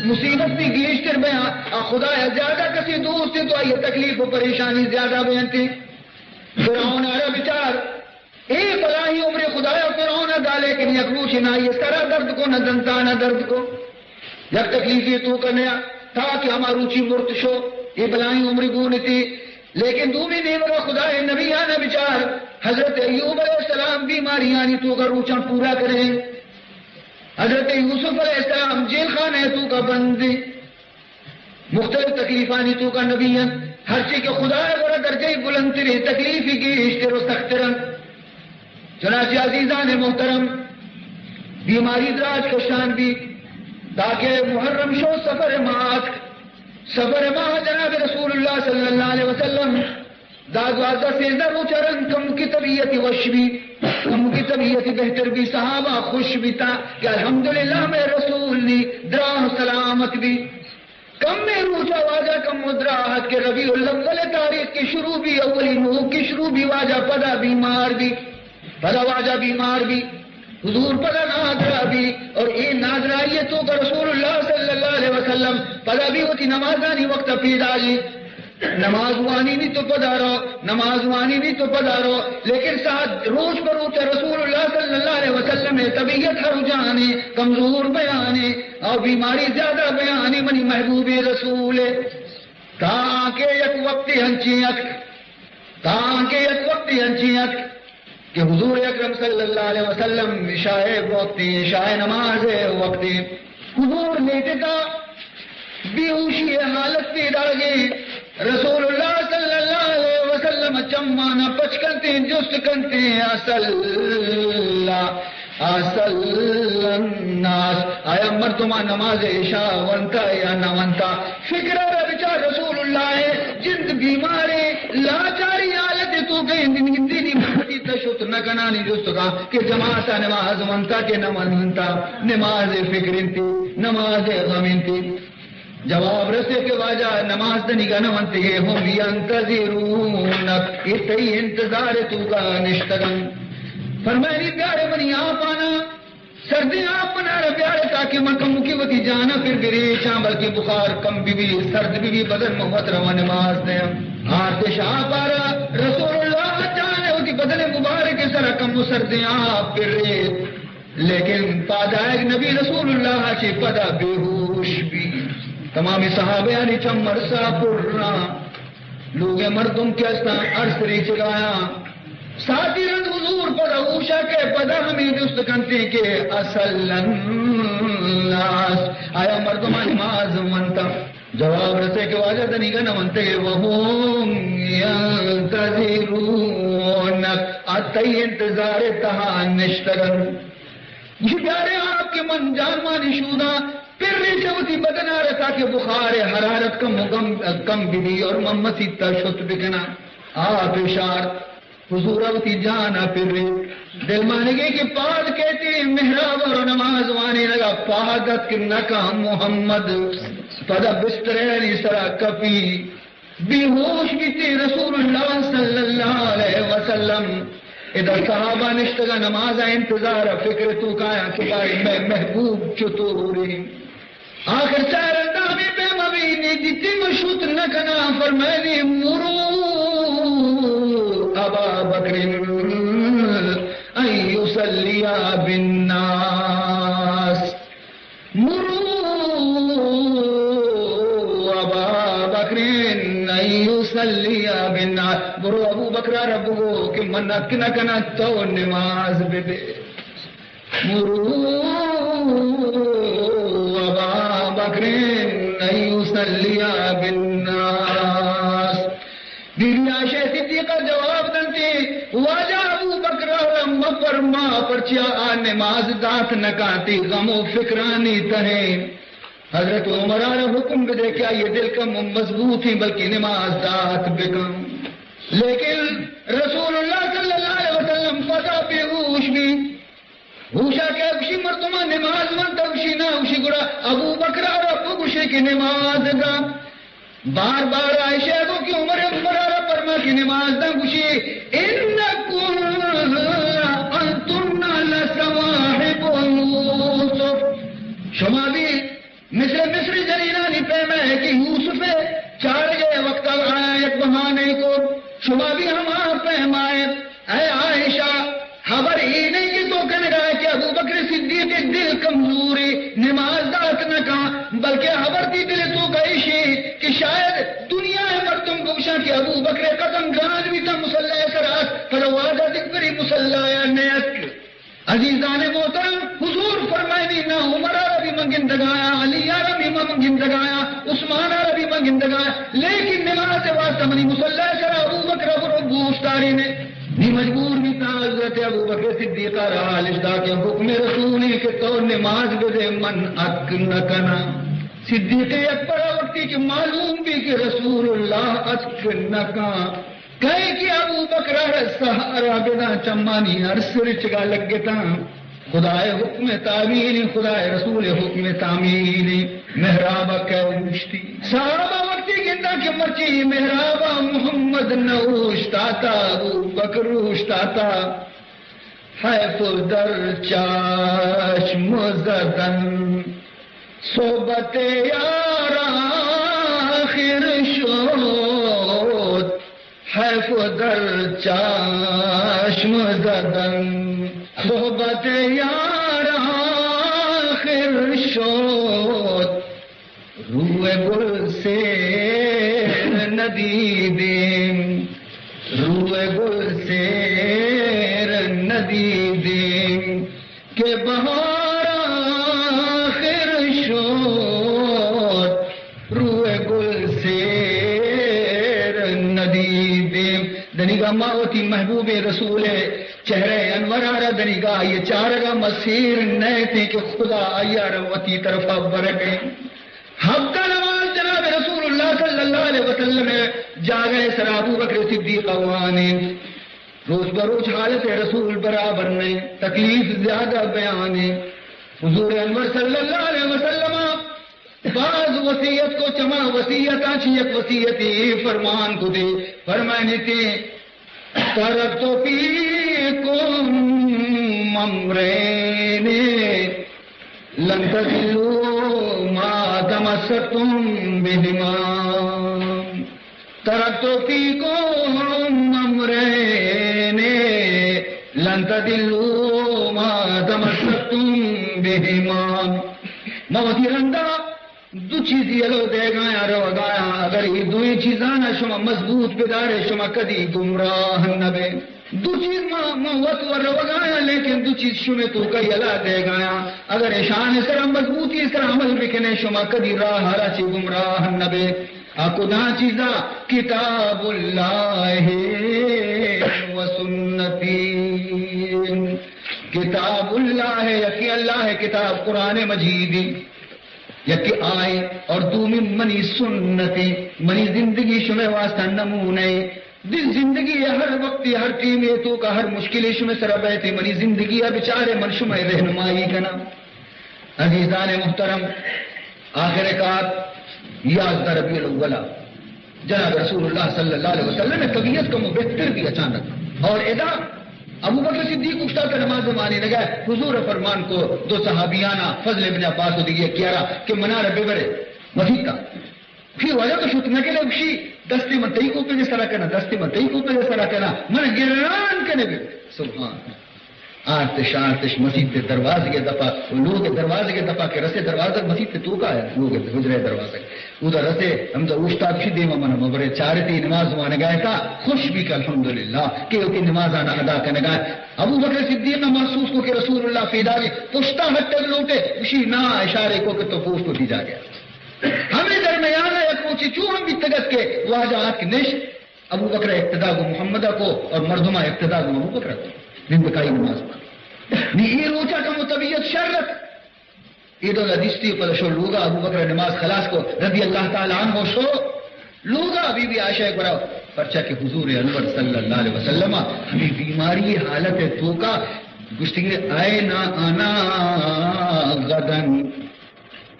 مصیبت بھی گی اشتر بیاں خدا زیادہ کسی دوست تو آئیے تکلیف و پریشانی زیادہ بیان تھی. فرعون آرہ بچار ایک بلاہی عمر خدایا فرعون دالے کہ نہیں اکروش نہ یہ سرا درد کو نہ دنتا نہ درد کو جب تکلیف یہ تو کرنے تھا کہ ہمارا روچی مرت شو یہ بلاہی عمر گون تھی. لیکن تو بھی نہیں بگا خدا نبی آنا بچار حضرت ایوب علیہ السلام بیماری آنی تو کا روچا پورا کرے. حضرت یوسف علیہ السلام جیل خانہ تو کا بندی مختلف تکلیفانی تو کا نبی ہر چیز کے خدا بڑا درجہ بلند تری تکلیفی کی اشتر و سخترن. چنانچہ عزیزان محترم بیماری دراج کا شان بھی تاکہ محرم شو سفر ماہ جناب رسول اللہ صلی اللہ علیہ وسلم داغوازہ سے ذرو چرن کم کی طبیعت وش بھی کم کی طبیعت بہتر بھی صحابہ خوش بھی تھا کہ الحمدللہ میں رسول نے درا سلامت بھی کم میں روچا واجہ کم مدراحت کے ربیع الاول تاریخ کی شروع بھی اولی نوح کی شروع بھی واجہ پدا بیمار بھی پدا واجہ بیمار بھی حضور پدا نادرہ بھی اور یہ نادرائیے تو کہ رسول اللہ صلی اللہ علیہ وسلم پدا بھی ہوتی نمازانی وقت پیدا جی نماز وانی بھی تو پدارو نماز وانی بھی تو پدارو لیکن ساتھ روز پر روز رسول اللہ صلی اللہ علیہ وسلم طبیعت ہر جانے کمزور بیانے اور بیماری زیادہ بیانے منی محبوب رسول تاکہ یک وقتی ہنچیت کہ حضور اکرم صلی اللہ علیہ وسلم عشاء وقتی عشاء نماز وقتی حضور لیتے کا بیہوشی حالت پیدا گئی. رسول اللہ صلی اللہ علیہ وسلم چمانا پچ کرتے جست کرتے اصل الناس آیا مردما نماز عشاء ونتا یا نہ ونتا فکر بچار رسول اللہ ہے جند بیمارے لاچاری حالت تو گئی دینی محمدی تشت نہ کنانی جست کا کہ جماعت نماز ونتا کہ نہ ونتا نماز فکر انتی نماز غم انتی. جواب رسے کے واجہ نماز دنی کا نمانتے ہیں ہم ینتظرونک اتہی انتظار تو کا نشتگن. فرمائنی پیارے بنی آپ آنا سردی آپ بنا رہے پیارے تاکہ مکم کی وقتی جانا پھر گری چاں بلکہ بخار کم بھی سرد بھی بدن محمد روا نماز دیں آرتش آپ آ رہا رسول اللہ جانے ہوتی بدن مبارک سر کم سردی آپ پھر رہے لیکن پادائق نبی رسول اللہ چی پدا بے ہوش بھی تمامی صحابہ یعنی چمر سا پرنا لوگ مردم کیسا عرصری چگایا ساتھی رنگ حضور پر اوشا کے پدا ہمیں جست کنتے کہ اصل الناس آیا مردم نماز منتا جواب رسے کے واجہ دنی کا نمانتے وہم ینتظرونک اتی انتظار تہا نشتگن. یہ پیارے آپ کے من جان مانی شودا پھر نیچے ہوتی بدن آ رہا تاکہ بخار حرارت کم بھی اور ممسی تشت بکنا آپ اشار حضور ہوتی جانا پھر دل مانے گے کہ پاد کہتی محراب اور نماز وانے لگا پادت کی نکا محمد پدا بسترینی سرا کپی بے ہوش بھی تھی رسول اللہ صلی اللہ علیہ وسلم. ادھر صحابہ نشتگا نماز انتظار فکر تو کایا کہ میں محبوب چطوری آخر چار اندامی پہ مبینی جتی مشوت نکنا فرمینی مرو ابا بکر ان یصلیا بالناس مرو ابا بکر ان یصلیا بالناس برو ابو بکر رب کو کہ منت نہ کنا تو نماز بے مرو ابا بکر ان یصلی بالناس. بیوی عائشہ صدیقہ جواب دنتی واجہ ابو بکر رم فرما پرچیا نماز دات نکاتی غم و فکرانی تہیں. حضرت عمر نے حکم دے کیا یہ دل کا مضبوط ہی بلکہ نماز دات بکم. لیکن رسول اللہ صلی اللہ علیہ وسلم فضا پہ ہوش بھی ہوشا کہ اوشی مرتمہ نماز من توشی نہ اوشی گڑا ابو بکر اور ابو گشے کی نماز گا. بار بار عائشہ کو کہ عمر فرما کی نماز نہ گشی انکم انتن لسواحب یوسف. شما بھی مصر جنینانی پیما ہے کہ یوسف چار گئے وقت آیا ایک بہانے کو شما بھی ہم پیمائے. اے عائشہ خبر ہی نہیں کہ تو کہنے گا کہ ابو بکر صدیق دل کمزوری نماز دات نہ کہا بلکہ خبر دی دل تو کہیشی کہ شاید دنیا پر تم گوشا کہ ابو بکر قدم گاج بھی تھا مسلح سرات پر واجہ دکبری مسلح یا نیت. عزیزان محترم حضور فرمائنی نہ عمر عربی منگن دگایا علی عربی منگن دگایا عثمان عربی منگن دگایا لیکن نماز واسطہ منی مسلح سر ابو بکر ابو گوشتاری نے بھی مجبور بھی تھا. حضرت ابو بکر صدیقہ رہا لشدہ کے حکم رسولی کے تو نماز بدے من اک نکنا. صدیق اکبر وقتی کہ معلوم بھی کہ رسول اللہ اک نکا کہے کہ ابو بکر سہارا بنا چمانی عرصر چگا لگتا. خدائے حکم تعمیر خدائے رسول حکم تعمیر محراب کہوشتی. صحابہ وقتی گندہ کے مرچی محرابہ محمد نوشتا تا ابو بکر روشتا تا. حیف در چاشم زدن صحبت یار آخر شد. حیف در چاشم زدن صحبت یار آخر شد. روح گل سے ندیدیم روح گل سے ندیدیم کہ بہار آخر شد. روح گل سے ندیدیم دنیگا ماوتی محبوب رسول چہرے انورارا دنیگا یہ چارگا مسیر نئے تھے کہ خدا آیا روتی طرفا برگے. حق کا نواز جناب رسول اللہ صلی اللہ علیہ وسلم جاگئے سر ابو بکر صدیق وانے. روز بروز حالت رسول برابر میں تکلیف زیادہ بیانے. حضور انور صلی اللہ علیہ وسلم بعض وصیت کو چما وصیت آچی ایک وصیتی فرمان کو دے فرمائنے تھے ترک تو فیکم امرین لن تضلوا ما تمسکتم بہما. ترک تو فیکم امرین لن تضلوا ما تمسکتم بہما. موتی رندہ دو چیزی الو دے گایا رو گایا اگر یہ دوئی چیزانا شما مضبوط بدارے شما کدی گمراہ نبے. دو چیز موت و رو گایا لیکن دو چیز شما تو کئی الہ دے گایا اگر شان سر مضبوطی سر عمل بکنے شما کدی راہ ہرا چی گمراہ نبے. اکو دا چیزا کتاب اللہ و سنتی. کتاب اللہ ہے یکی اللہ ہے کتاب قرآن مجیدی یکی آئے اور دومی منی سنتی منی زندگی شمع واسطہ نمونے. دل زندگی ہر وقت ہر ٹیم یہ تو کا ہر مشکل شمع سر بیتی منی زندگی بچارے من شمع رہنمائی کنا. عزیزان محترم آخر کار یازدہ ربیع الاولا جناب رسول اللہ صلی اللہ علیہ وسلم نے طبیعت کو بہتر دی اچانک اور ادا ابو بکر صدیق اٹھتا کر نماز مانی لگا. حضور فرمان کو دو صحابیانہ فضل ابن عباس کو دیئے کیا رہا کہ منار ببرے وزیدہ پھر وجہ تو شتنا کے لئے اکشی دستی من تئی کو پہ جسرا کرنا دستی من تئی کو پہ جسرا کرنا من گران کرنے بھی سبحان. آرتش مسجد کے دروازے کے دفعہ لوگ دروازے کے دفعہ کے رسے دروازے مسجد کے تو کا ہے لوگ گزرے دروازے ادھر رسے ہم تو استاد بھی دے من مبرے چارتی نماز مانے گئے تھا خوش بھی کہ الحمدللہ کہ وہ نماز آنا ادا کرنے گئے. ابو بکر صدیق نے محسوس کو کہ رسول اللہ فیدا کے پشتا ہٹ کر لوٹے خوشی نہ اشارے کو کہ تو پوچھ تو دی جا گیا. ہمیں درمیان ہے کوچی چون بھی تگت کے واجہات کی نش ابو بکر اقتدا کو محمدہ کو اور مردمہ اقتدا کو ابو بکر کو زندگائی نماز پڑھ نی یہ روچا کا مطبیت شرط عید الحدیثی پر شو لوگا ابو بکر نماز خلاص کو رضی اللہ تعالیٰ عنہ شو لوگا بی بی عائشہ ایک بڑا پرچہ کے حضور انور صلی اللہ علیہ وسلم ہمیں بیماری حالت تو کا گشتگی آئین انا غدن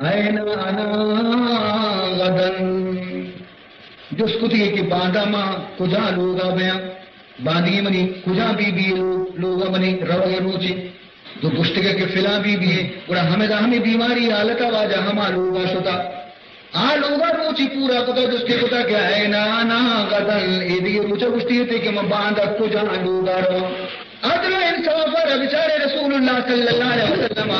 آئین انا غدن جو سکتی کی باندھا ماں کجا لوگا بیا باندھی منی کجا بی بی لوگا منی روگے روچی تو گشتگی کے فلاں بی بی ہے ہمیں بیماری حالت واجہ ہما لوگا شتا لوگا روچی پورا پتا جس کے پتا کیا ہے نانا غدل ایدی روچا گشتی تھے کہ میں باندھا کجا لوگا رو عدل و انصاف اور بیچارے رسول اللہ صلی اللہ علیہ وسلم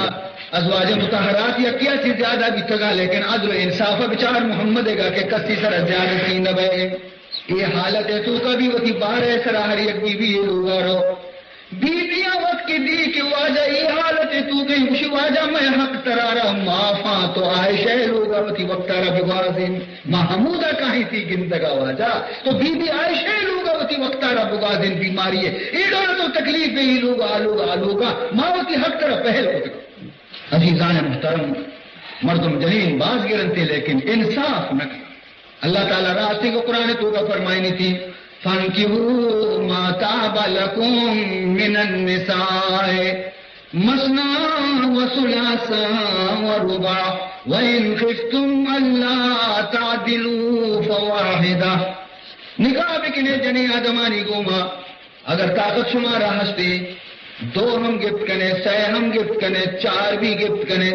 ازواج مطہرات یا کیا چیز زیادہ بھی تگا لیکن عدل و انصاف بیچار محمد گا کہ کسی سر زیادہ نہیں نبے یہ حالت ہے تو کبھی وقتی بارہ سراہر یک بی بی لوگا رو بیبیاں وقت کی دی کہ واجہ یہ حالت ہے تو گئی مشی واجہ میں حق ترارا معافاں تو عائشہ لوگا وقتی وقت تارا بغازن محمودہ کہیں تھی گندگا واجہ تو بی بی عائشہ لوگا وقتی وقت تارا بغازن بیماری ہے ایڈونا تو تکلیف ہی لوگا ماں وقتی حق ترا پہل کو دکھا عزیزان محترم مردم جنین باز گرنتے لیکن انصاف نہ اللہ تعالیٰ راستے کو قرآن تو کا فرمائنی تھی فانكحوا ما طاب لكم من النساء مثنى وثلاث ورباع وإن خفتم ألا تعدلوا فواحدة نکاح بکنے جنی آدمانی گوما اگر طاقت شمارا ہستے دو ہم گفت کنے سہ ہم گفت کنے چار بھی گفت کنے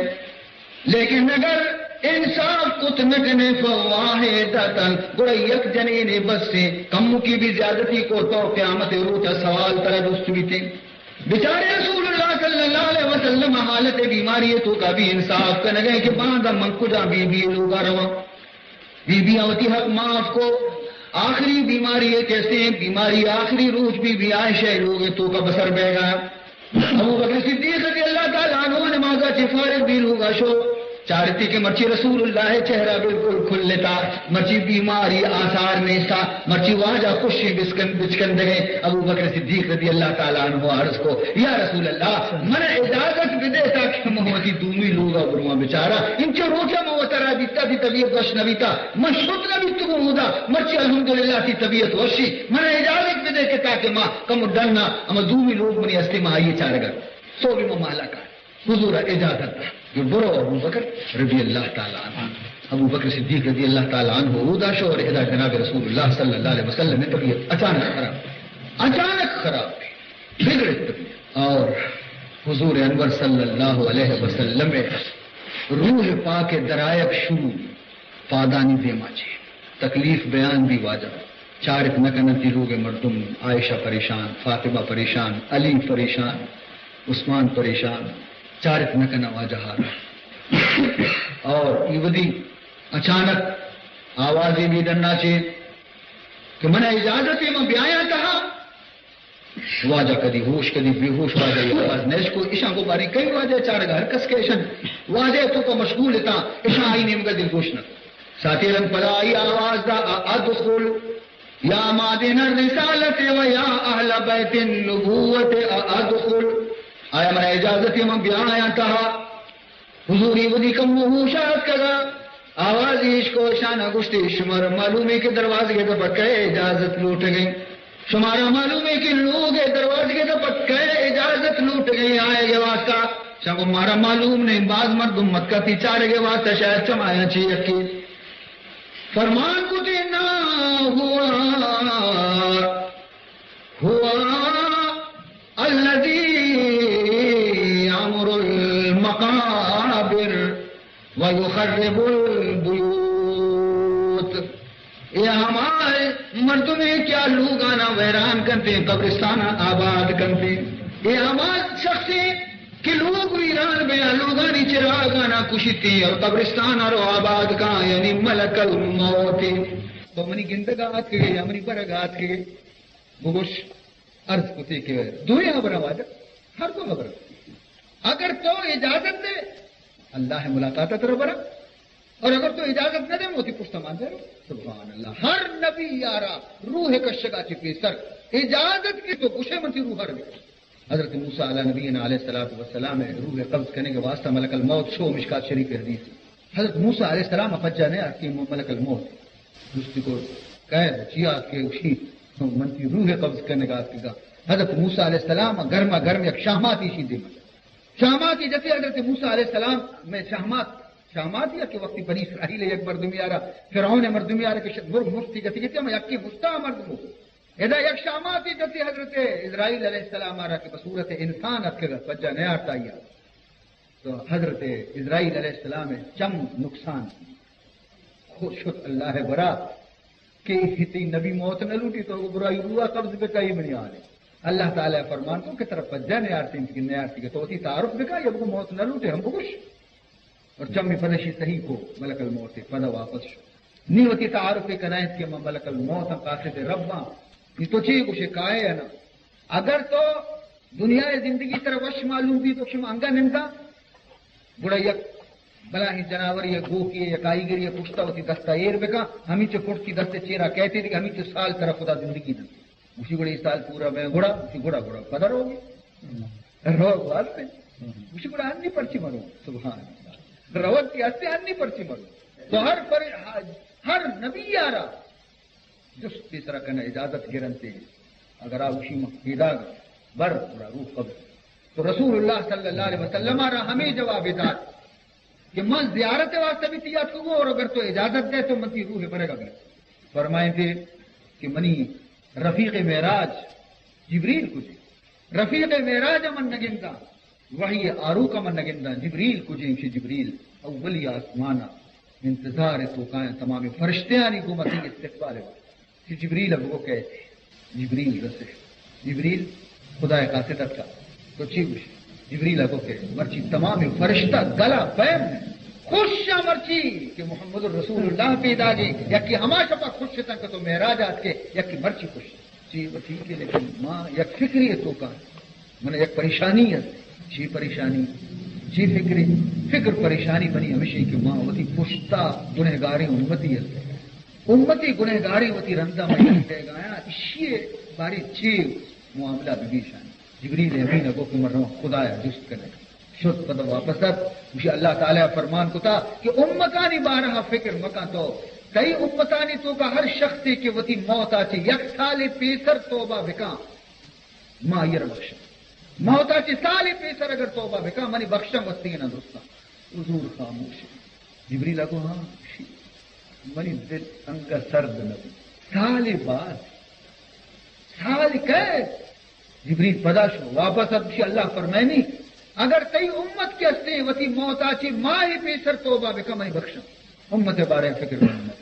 لیکن اگر انصاف کت نکنے فواحدتن گوڑا یک جنین بس سے کمو کی بھی زیادتی کو تو قیامت روتا سوال تردست بھی تھے بیچارے رسول اللہ صلی اللہ علیہ وسلم حالت بیماری تو کا بھی انصاف کرنے گئے کہ باندھا من کجا بی بی لوگا روا بی بی آوتی حق معاف کو آخری بیماری ہے کیسے بیماری آخری روز بھی عائشہ لوگ تو کا بسر بہ گیا ابو بکر صدیق رضی اللہ تعالیٰ عنہ نمازہ چفارت بھی لوگا شو چارتی کے مرچی رسول اللہ چہرہ بالکل کھل لیتا مرچی بیماری آثار نہیں تھا مرچی واجہ خوشی بچکن دگے ابو بکر صدیق رضی اللہ تعالیٰ عنہ عرض کو یا رسول اللہ من اجازت بھی دیتا کہ محمدی دومی لوگا برما بچارا ان چو روچا موترا بیتا بھی طبیعت وش نبیتا من شد نبیت کو ہودا مرچی الحمدللہ تی طبیعت وشی من اجازت بھی دیتا تاکہ ماں کم ڈننا اما دومی لوگ منی استی ماں آئیے چارگر سو بھی ممالا کا حضور اجازت جو برو ابو بکر رضی اللہ تعالیٰ عنہ ابو بکر صدیق رضی اللہ تعالیٰ عنہ رودا شو اور ادا جناب رسول اللہ صلی اللہ علیہ وسلم میں طبیعت اچانک خراب بگڑے طبیعت اور حضور انور صلی اللہ علیہ وسلم میں روح پاک درائق شروع پادانی دے ماچے تکلیف بیان بھی واجب چارک نکنت لوگ مردم عائشہ پریشان فاطمہ پریشان علی پریشان عثمان پریشان چارک نکن واجہ اور یہ ودی اچانک آوازیں بھی ڈرنا چاہیے کہ من اجازت میں بیایا کہا واجہ کدی ہوش کدی بے ہوش واجہ یہ آواز نیش کو عشاء کو باری کئی واجہ چار گھر کس کے عشاء واجہ تو کو مشغول تا عشاء آئی نیم کا دل گوش نہ ساتھی رنگ پدا آئی آواز دا ادخل یا مادن الرسالت و یا اہل بیت النبوت ادخل آیا من اجازت میں بیایا کہا حضوری ودی کم ہوشات کگا آواز عشق و شانہ گشتی شمار معلوم ہے کہ دروازے کے دپکے اجازت لوٹ گئی شمارا معلوم ہے کہ لوگ دروازے کے دپکے اجازت لوٹ گئی آئے گے واسطہ شاہ مارا معلوم نہیں بعض مردم مت کا پیچارے گے واسطہ شاید چمایا چاہیے یقین فرمان کو دینا ہوا الذی یامر المقابر ویخرب البیوت یہ ہمارے مردمیں کیا لوگ آنا ویران کرتے ہیں قبرستان آباد کرتے ہیں یہ ہمارے شخص کہ لوگ ویران بیا لوگانی چراغ آنا کشتی اور قبرستان اور آباد کا یعنی ملک الموت تو منی گندگات کے یا منی برگات کے بگوش عرض کتے کے دنیا خبر آواز ہر کو خبر اگر تو اجازت دے اللہ ملاقات تر برا اور اگر تو اجازت نہ دے موتی پشتا مان دے سبحان اللہ. ہر نبی یارا روح کشگا چپی سر اجازت کی تو کشے منتی روح ہر گئے. حضرت موسیٰ علیہ نبینا علیہ الصلوۃ والسلام روح قبض کرنے کے واسطہ ملک الموت شو مشکات شریف حدیث. حضرت موسیٰ علیہ السلام افجا نے آتی ملک الموت دوسری کو قید چیات کے اسی منتی روح قبض کرنے کا آپ کا. حضرت موسیٰ علیہ السلام گرما گرم ایک شامات ہی دے شامات ہی جیسے حضرت موسیٰ علیہ السلام میں شامات یا کہ وقتی بنی اسرائیل ایک مردمی آ رہا فرعون مردمی آ رہا کہ مفتی جتی جتی میں یکی مستا مردمو ادا یک شامات ہی جتی حضرت اسرائیل علیہ السلام آ رہا کہ بصورت انسان اتکر بجا نیا آرتا تو حضرت اسرائیل علیہ السلام چم نقصان خوش اللہ برا کہ ہتی نبی موت نہ لوٹی تو برائی ہوا قبض پہ کئی بنی آنے اللہ تعالیٰ فرمان کو کہ طرف بجا نیا آرتی کہ نیا آرتی تو اسی تعارف بکا یا وہ موت نہ لوٹے ہم کو خوش اور چمی پدشی صحیح کو ملک الموت پدا واپس شو نی ہوتی تعارف کنائت کہ ملک الموت قاصد رباں یہ تو چاہیے کچھ کائے ہے نا. اگر تو دنیا زندگی طرح وش معلوم بھی تو شما انگا نمتا بڑا یک بلا ہی جناور یا گو کی یا کائی گری یا پشتا ہوتی دستا ایر بکا ہمیں چو پھٹ کی دستے چیرا کہتے تھے کہ ہمیں چو سال طرح خدا زندگی دن اسی گڑا یہ سال پورا میں گھوڑا اسی گھوڑا پدر ہوگی روگ واسطے اسی گڑا ہنی پرچی مرو سبحان روگ کی ہستے ہنی پرچی مرو تو ہر نبی آرہ جس تیسرا کنا اجازت گرنتے اگر آپ اسی مقیدہ بر پورا روح قبض تو رسول اللہ صلی اللہ علیہ وسلم آرہ ہمیں جواب داد کہ من زیارت واسطے بھی تیار کو اور اگر تو اجازت دے تو منتی روح بنے گا. فرمائیں تھے کہ منی رفیق معراج جبریل کجے رفیق معراج من نگندہ وحی آروک من نگندہ جبریل کجے انشی جبریل اولی آسمانا انتظار تو کائیں تمام فرشتیانی کو متی استقبال ہے کہ جبریل اب وہ کہتے جبریل رسے جبریل خدا قاصدت کا تو چیوش جبریل اب وہ کہتے مرچی تمام فرشتہ گلا بیم خوش مرچی کہ محمد الرسول اللہ پیدا جی یکی ہما شپا خوش شتا کہ تو معراج آت کے یکی مرچی خوش چی وہ ٹھیک ہے لیکن ماں یک فکری ہے تو کا من یک پریشانی ہے چی پریشانی چی فکر پریشانی بنی ہمیشہ کہ ماں وتی پشتا گنہگاری امتی ہے امتی گنہگاری وتی رنزہ میں کہے گایا اسی باری چی معاملہ بگیشانی جبریل امین ابو کہ مرنو خدا ہے جست کرنے شد پتہ واپس اب مجھے اللہ تعالیٰ فرمان کو تھا کہ امتانی بارہا فکر مکان تو کئی امتانی تو کا ہر شخص کے وتی موت آچے یک سال پیسر توبہ بکا ماں یر بخشا موت آچے سال پیسر اگر توبہ بکا منی بخشا وستی نہ درستا حضور خاموش جبریل کو ہاں منی دل انگا سرد نبی سال بعد سال قید جبریل پدا شو واپس اب اللہ فرمائنی اگر کئی امت کے ہستے وتی موت آچی ماہی پیسر توبہ بکا منی بخشا امت بارے فکر محمد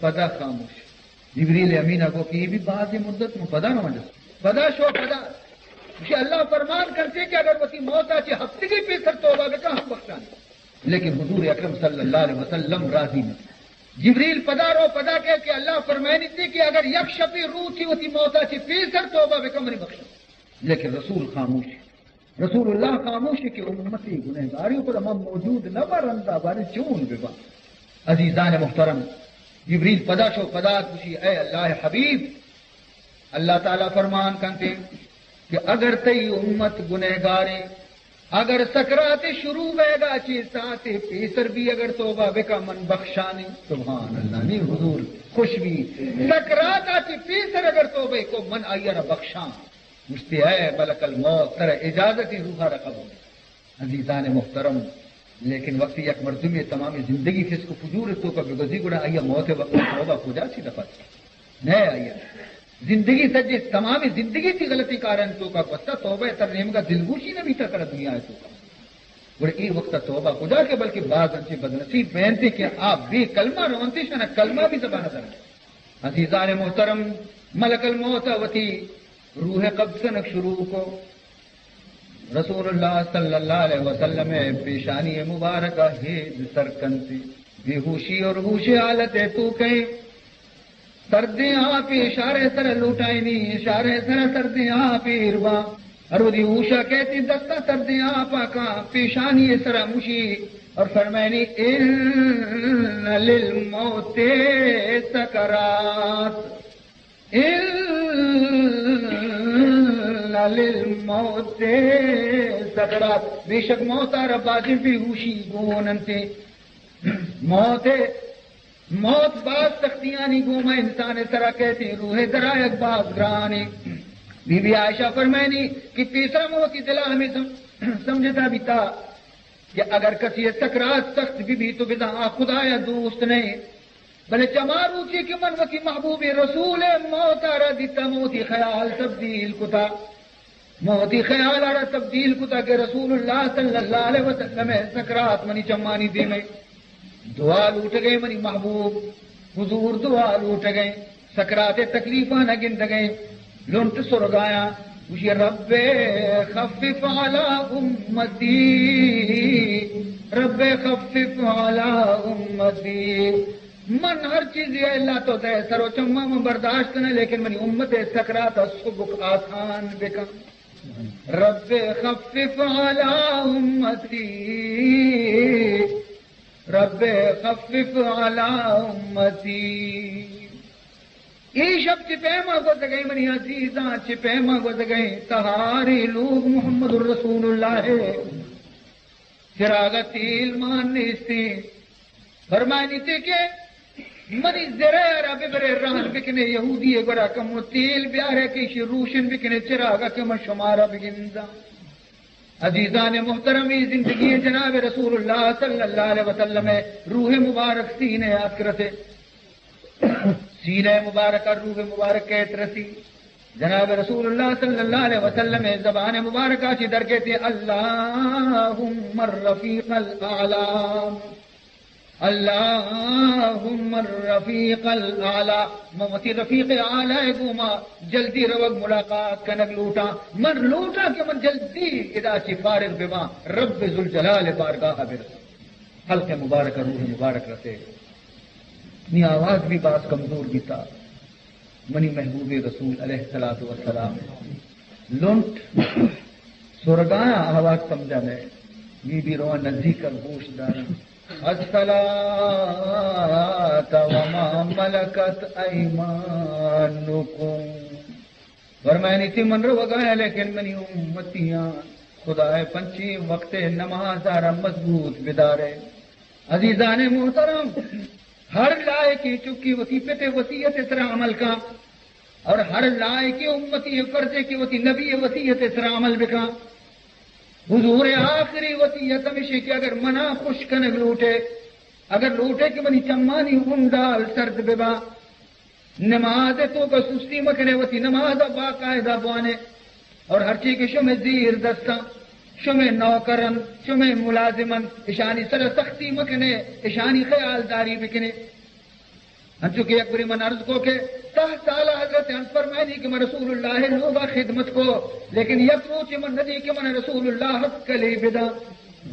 پدا خاموش جبریل امینہ کو کہ یہ بھی بعض مدت میں پدا نہ مجھے پدا شو پدا اسے اللہ فرمان کرتے کہ اگر وتی موت آچی ہفتے کی پیسر توبہ بکا ہم بخشانے لیکن حضور اکرم صلی اللہ علیہ وسلم راضی نہیں جبریل پدا رو پدا کہ اللہ فرمائنی تھی کہ اگر یک شپی روح تھی وتی موت آچی پیسر توبہ بکا منی بخشا لیکن رسول خاموش رسول اللہ خاموش کی امتی گنہگاریوں پر ہم موجود نہ برندہ بارے چون ببا عزیزان محترم جبریل پدا شو پدا کشی اے اللہ حبیب اللہ تعالیٰ فرمان کرتے کہ اگر تی امت گنہگارے اگر سکرات شروع بے گا چی ساتھ پیسر بھی اگر توبہ بکا من بخشانے سبحان اللہ نہیں حضور خوش بھی سکرات آچی پیسر اگر توبہ کو من آئیر بخشان مجھتے ہے ملک الموت تر اجازتی روحہ رقب ہو عزیزان محترم لیکن وقت یک مردمی تمام زندگی فسق و فجور تو کا بگزی گڑا آئیا موت وقت توبہ ہو جا سی دفعہ نہیں آئیا زندگی سجے تمام زندگی کی غلطی کارن تو کا بستا توبہ ترنیم کا دلگوشی نے بھی تکر دنیا ہے تو کا گڑا ای وقت توبہ خدا کے بلکہ بعض انچے بدنصیب بہنتے کہ آپ بھی کلمہ روانتے شنا کلمہ بھی زبانہ در عزیزان محترم ملک الموت وتی روح قبض نک شروع کو رسول اللہ صلی اللہ علیہ وسلم پیشانی مبارکہ ہے سرکنتی بے ہوشی اور ہوش حالت تو کہیں سردیں آپ اشارے سر لوٹائنی اشارے سر سردیں آپ اروا اور وہ ہوشا کہتی دستا سردیں آپ کا پیشانی سر مشی اور فرمائنی ان للموت سکرات، ان للموت سکرات، بے شک موت رباجی بھی ہوشی گوننتے موت موت بعض تختیانی گوما انسان سرا کہتے روح درائق بعض گرانی. بی بی عائشہ فرمائنی کہ تیسرا موت دلا ہمیں سمجھتا بھی تھا کہ اگر کسی سکرات سخت بھی تو بدا خدایا دوست نہیں بلے چمارو چی کہ من وکی محبوب رسول موت آرہ دیتا موتی خیال تبدیل کتا، موتی خیال آرہ تبدیل کتا کہ رسول اللہ صلی اللہ علیہ وسلم سکرات منی چمانی دے میں دعا لوٹ گئے منی محبوب حضور دعا لوٹ گئے سکرات تکلیفاں نہ گند گئے لنٹ سرگایا وشی رب خفف علی امتی، رب خفف علی امتی، من ہر چیز یہ اللہ تو دے سرو چما میں برداشت نہ لیکن منی امت سکرات سبک آسان بکا، رب خفف علی امتی، رب خفف علی امتی. یہ شب چپیما گز گئی منی عزیزاں چپیما گز گئی تہاری لوگ محمد الرسول اللہ ہے چراغ تیل ماننیستی فرمائنی تھی کہ منی زرے عربی برے رہن بکنے یہودی گرا کم تیل بیارے کیش روشن بکنے چراغ کم شمارہ بگندہ. عزیزان محترمی زندگی جناب رسول اللہ صلی اللہ علیہ وسلم روح مبارک سینے آکرتے سینہ مبارک اور روح مبارک کے ترسی جناب رسول اللہ صلی اللہ علیہ وسلم زبان مبارکہ چی در کہتے اللہم الرفیق الاعلی، اللہم الرفیق الاعلی، موتی رفیق اعلی گوما جلدی روگ ملاقات کنگ لوٹا من لوٹا کہ من جلدی ادا چی فارغ بما رب ذوالجلال بارگاہ برسا. حلق مبارک روح مبارک رسے اپنی آواز بھی بعض کمزور بھی تھا منی محبوب رسول علیہ الصلوۃ والسلام لنٹ سرگایا آواز سمجھا میں بی بی روان نزدیک کر گوش دارا الصلاۃ وما ملکت ایمانکم فرمائنی تھی من رو گایا لیکن منی امتیاں خدا پنچی وقت نماز آرہ مضبوط بدارے. عزیزان محترم ہر لائے کی چکی وظیفت وصیت سرا عمل کا اور ہر لائے کی امتی فرضے کی وتی نبی وصیت سرا عمل بکا. حضور آخری وصیت ہمیشہ کہ اگر منا خوش کنگ لوٹے اگر لوٹے کہ منی چمانی ہندال سرد ببا نماز تو کا سستی مکنے وتی نماز باقاعدہ بوانے اور ہر چیز کے شمع زیر دستہ شمع نوکرن شمع ملازمن اشانی سر سختی مکنے اشانی خیال داری بکنے. ہنچو کہ اکبری من عرض کو کہ 10 سال حضرت انس فرمائنی کہ من رسول اللہ لوگا خدمت کو لیکن یک روچ من ندی کہ من رسول اللہ حق کلی بدا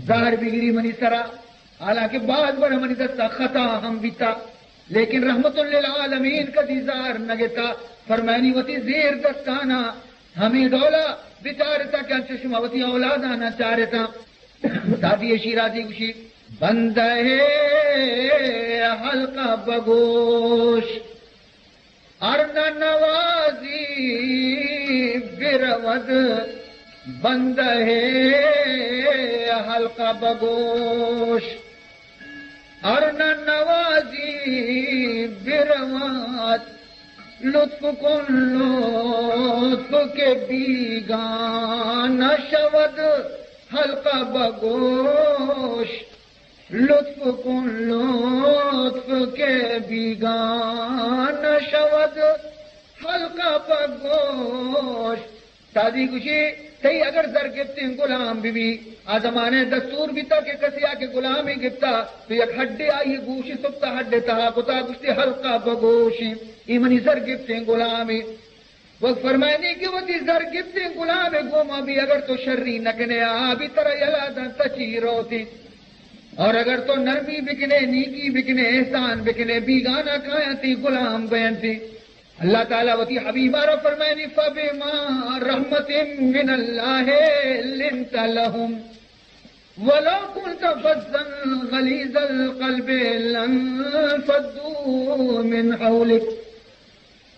ظاہر بگری منی سرا حالانکہ بعض بڑا منی دستا خطا ہم بیتا لیکن رحمت للعالمین کا دیزار نگتا فرمائنی وتی زیر دستانا ہمیں دولا بچارتا کہ انچو شماوتی اولاد آنا چارتا. دادی شیرازی گوشی بندہ حلقہ بگوش ارنا نوازی برود بندہ حلقہ بگوش ارنا نوازی برود لطف کن لطف کے بیگان شود حلقہ بگوش لطف کن لطف کے بیگان شود حلقہ بگوش. تازی کشی تی اگر در گفتے غلام بھی آزمانے دستور بھی تھا کہ کسی آ کے غلام ہی گفتا تو یک ہڈے آئی گوشی سبتا ہڈے تھا کتا گشتے حلقہ بگوشی ایمنی زر گفتے غلامی. وہ فرمائنی کہ وہ تی زر گفتے غلام گوما بھی اگر تو شرری نکنے آبی طرح یلادا تچی روتی اور اگر تو نرمی بکنے نیکی بکنے احسان بکنے بیگانہ کھایا تھی غلام بیان تھی. اللہ تعالیٰ وتی حبیبہ رو فرمائنی فَبِمَا رَحْمَةٍ مِّنَ اللَّهِ لِنْتَ لَهُمْ وَلَوْ كُنْتَ فَظًّا غَلِيظَ الْقَلْبِ لَانفَضُّوا مِنْ حَوْلِكَ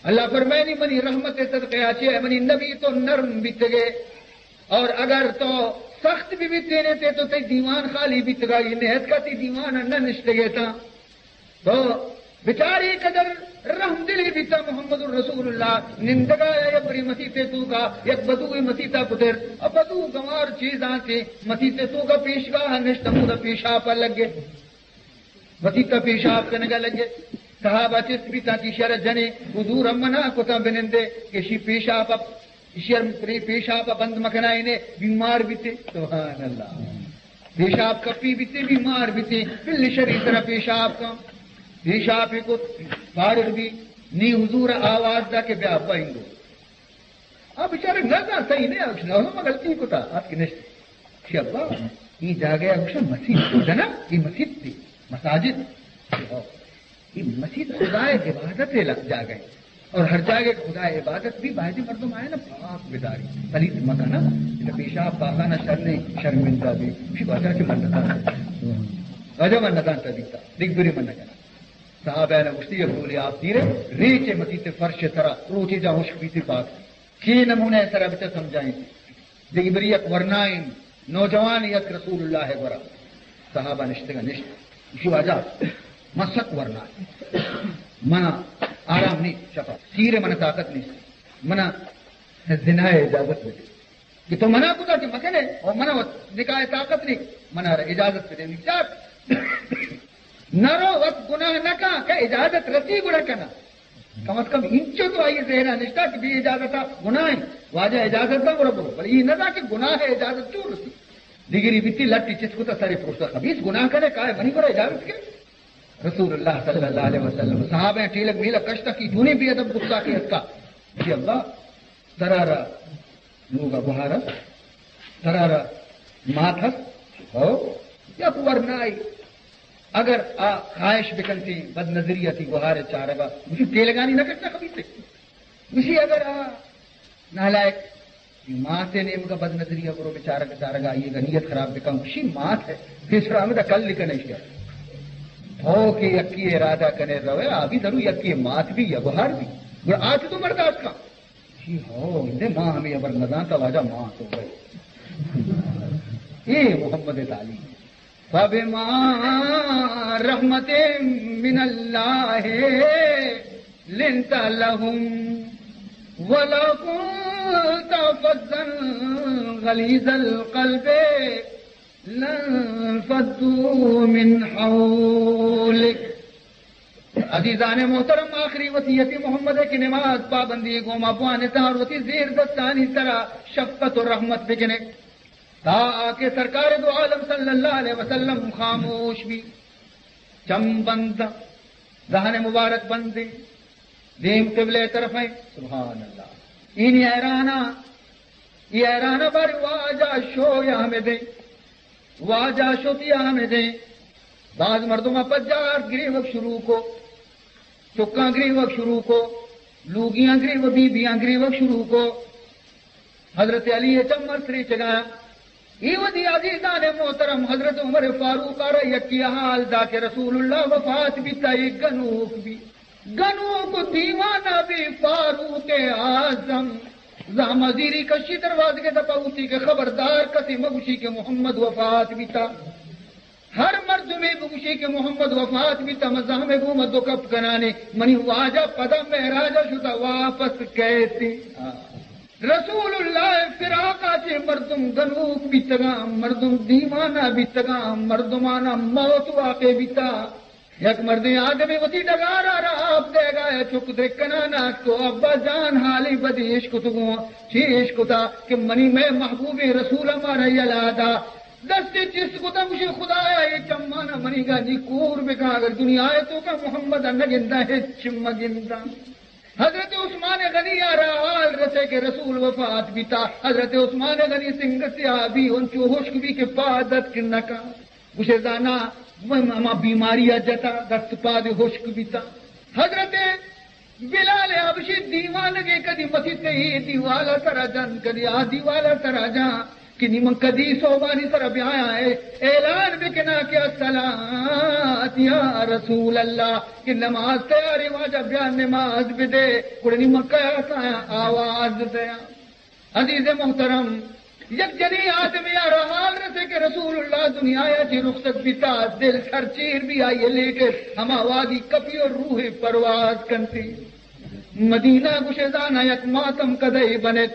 اللہ فرمائے نہیں منی رحمت صدقے آچے منی نبی تو نرم بیت گئے اور اگر تو سخت بھی بیتے تھے تو تے دیوان خالی بیت گا یہ نہت کا تی دیوان نہ نشتے گئے تھا تو بیچاری قدر رحم دلی بیتا محمد الرسول اللہ نندگا یا بری مسیح تو کا یک بدوی مسیح پتر اب بدو گوار چیز آتے مسیح تو کا پیشگاہ نشتمو دا پیشاب پر لگ گئے مسیح پیشاب کرنے کا لگ گئے صحابہ چست بھی تا کی شرط جنے حضور امنا کتا بنندے کہ شی پیشاب شرم پیشاب بند مکھنائے نے بیمار بھی تھے سبحان اللہ پیشاب کپی بھی تھے بیمار بھی تھے پل شریف طرح پیشاب کا پیشاب کو فارغ بھی نی حضور آواز دا کے بیا پائیں گے اب بیچارے نظر صحیح نہیں آگے میں غلطی کو تھا آپ کی نشت ابا یہ جا گیا مسجد کو جنا یہ مسجد تھی مساجد یہ مسجد خدا عبادت جا گئے اور ہر جگہ خدا عبادت بھی باہری مردم آئے نا پاک بیداری پلیت مکانا پیشاب پاخانہ شرنے شرمندہ بھی اسی وجہ کے منتان وجہ منتان تدیتا دیکھ بری منہ کنا صحابہ نے مشتی بولی آپ دیرے ریچے مسیح فرش طرح روچے جا ہوش پیتی پاک کی نمونے سر ابتا سمجھائیں دیکھ بری یک ورنائن نوجوان یک رسول اللہ ہے ورہ صحابہ نشتگا نشت اسی وجہ مسک ورنائن منا آرام نہیں شفا سیرے منا طاقت نہیں منا زنائے اجازت دے کہ تو منا کتا کہ مکنے اور منا نکاح طاقت نہیں منا اجازت دے نہ رو وقت گناہ نہ کہ اجازت رسی گڑا کنا کم از کم انچو تو آئیے زہرہ نشتا کہ بھی اجازت گناہ ہے واجہ اجازت نہ گڑا بولو بل یہ نہ کہ گناہ ہے اجازت چور رسی دیگری بیتی لٹی چس کو تا سارے پروشتا خبیص گناہ کرے کہا منی گڑا اجازت کے رسول اللہ صلی اللہ علیہ وسلم صحابہ ٹیلک میلک کشتا کی دھونے بھی ادب گفتہ کی اس کا جی اللہ ترارا لوگا بہارا ترارا ماتھس ہو یا پورنائی اگر خواہش بکنتی بد نظریہ تھی بہارے چارگا مجھے تیلگانی نہ کشتا کبھی سے مجھے اگر نالائک ماں سے نیم کا بد نظریہ کرو بچارہ چارگا یہ غنیت خراب بکم مجھے مات ہے پھر آمدہ کل لکھنے شیئر ہو کہ یکی ارادہ کرنے روے آبی ضرور یکی مات بھی یا بہار بھی آج تو برداشت کا جی ہو اندے ماں ہمیں ابر نظام کا واجہ ماں تو گئے یہ محمد تعلیم فَبِمَا رَحْمَةٍ مِّنَ اللَّهِ لِنْتَ لَهُمْ وَلَوْ كُنْتَ فَظًّا غَلِيظَ الْقَلْبِ لَانفَضُّوا مِنْ حَوْلِكَ عزیزان محترم آخری وصیت محمد کی نماز پابندی گوما پوانے تاروتی زیر دستانی طرح شفقت و رحمت بکنے تا آکے سرکار دو عالم صلی اللہ علیہ وسلم خاموش بھی چم بند ذہن مبارک بندی دیم قبلے طرف ہیں سبحان اللہ این یہ ایرانا بار واجہ شو یا ہمیں دیں واجہ شوتیا ہمیں دیں بعض مردوں پجار گری وقت شروع کو چکاں گری وقت شروع کو لوگیاں گری و بیبیاں گری وقت شروع کو حضرت علی چمر سری چگایا ایودی عزیزان محترم حضرت عمر فاروق آرہ یکی حال دا کہ رسول اللہ وفات بھی تا ایک گنوک دیوانہ بھی فاروق اعظم زہمہ زیری کشی دروازے کے دپاوتی کے خبردار کسی مگوشی کے محمد وفات بھی تا ہر مرد میں بگوشی کے محمد وفات بھی تا مزاح میں گومت دو کپ کنانے منی واجہ پدم محراجہ شدہ واپس کہتی رسول اللہ فراقہ سے مردم گنوک بھی تگام مردم دیوانہ بھی تگام مردمانہ موت واقع بھی تا یک مرد آدمی وتی ڈگار آ رہا آپ دے گا چک دے کنانا کو ابا جان حالی بدی عشق تو چی عشق تھا کہ منی میں محبوب رسول ہمارا یلادا دستے جس کو تھا مجھے خدایا یہ چمانا منی گا جی کور بکا اگر دنیا ہے تو کا محمد نہ گندہ ہے چم گندہ حضرت عثمان غنی آ رہا حال رسے کے رسول وفات بھی تھا حضرت عثمان غنی سنگ سے آبی ان چو حشک بھی کے پادت کے نکا اسے زانا ماما بیماری جتا دست پاد حشک بھی تھا حضرت بلال حبشی دیوانگے کدی مسجد ہی دیوالا ترا جان کدی آ دیوالا ترا جان کہ نیمن قدیس وبانی سر اب آیا ہے اعلان بکنا کیا صلاۃ یا رسول اللہ کہ نماز تیاری واجب بیان نماز بدے کوڑ نیمن کیا آواز دیا. عزیز محترم یک جنی آدمی یا حال رسے کہ رسول اللہ دنیا یا جی رخصت بیتا دل سر چیر بھی آئیے لیٹے ہما وادی کپی اور روح پرواز کنتی. مدینہ گشزانہ یک ماتم کدئی بنت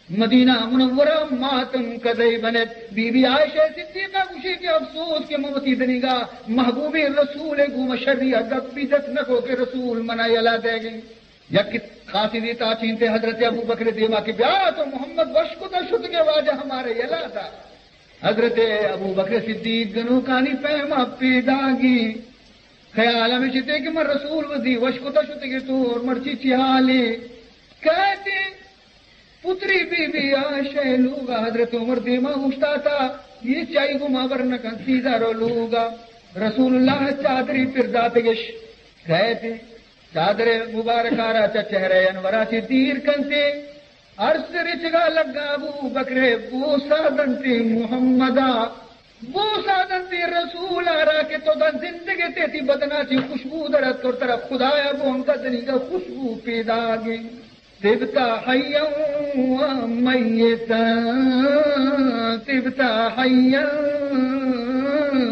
مدینہ منورہ ماتم کدئی بنت. بی بی عائشہ صدیقہ گوشی کے افسوس کے موتی دنگا محبوب رسول گوم شریعہ گپ بیدت نکو کہ رسول منع یلا دے گئی. یک خاصی دیتا چینتے حضرت ابو بکر دیما کی بیا تو محمد وشکو تا شد کے واجہ ہمارے یلا تھا. حضرت ابو بکر صدیق گنو کانی پیما پیداگی خیال ہمیں چیتے کہ من رسول وزی وشکو تا شد کے طور مرچی چیالی کہتے پتری بی بی عائشہ لوگا حضرت عمر دیما گوشتا تھا یہ چاہی گما ورنکن سیدھا رو لوگا. رسول اللہ چادری پر داتگش کہتے چادر مبارک آرہ چا چہرے انورا چی دیر کنتے عرص رچگا لگا ابو بکرے بوسا دنتی محمدہ بوسا دنتی رسول آرہ کے تو دا زندگی تیتی بدنا چی خوشبو درد کر طرف خدایا بو ہم کا دنی کا خوشبو پیدا گئی. تبتا حیا و میتا تبتا حیا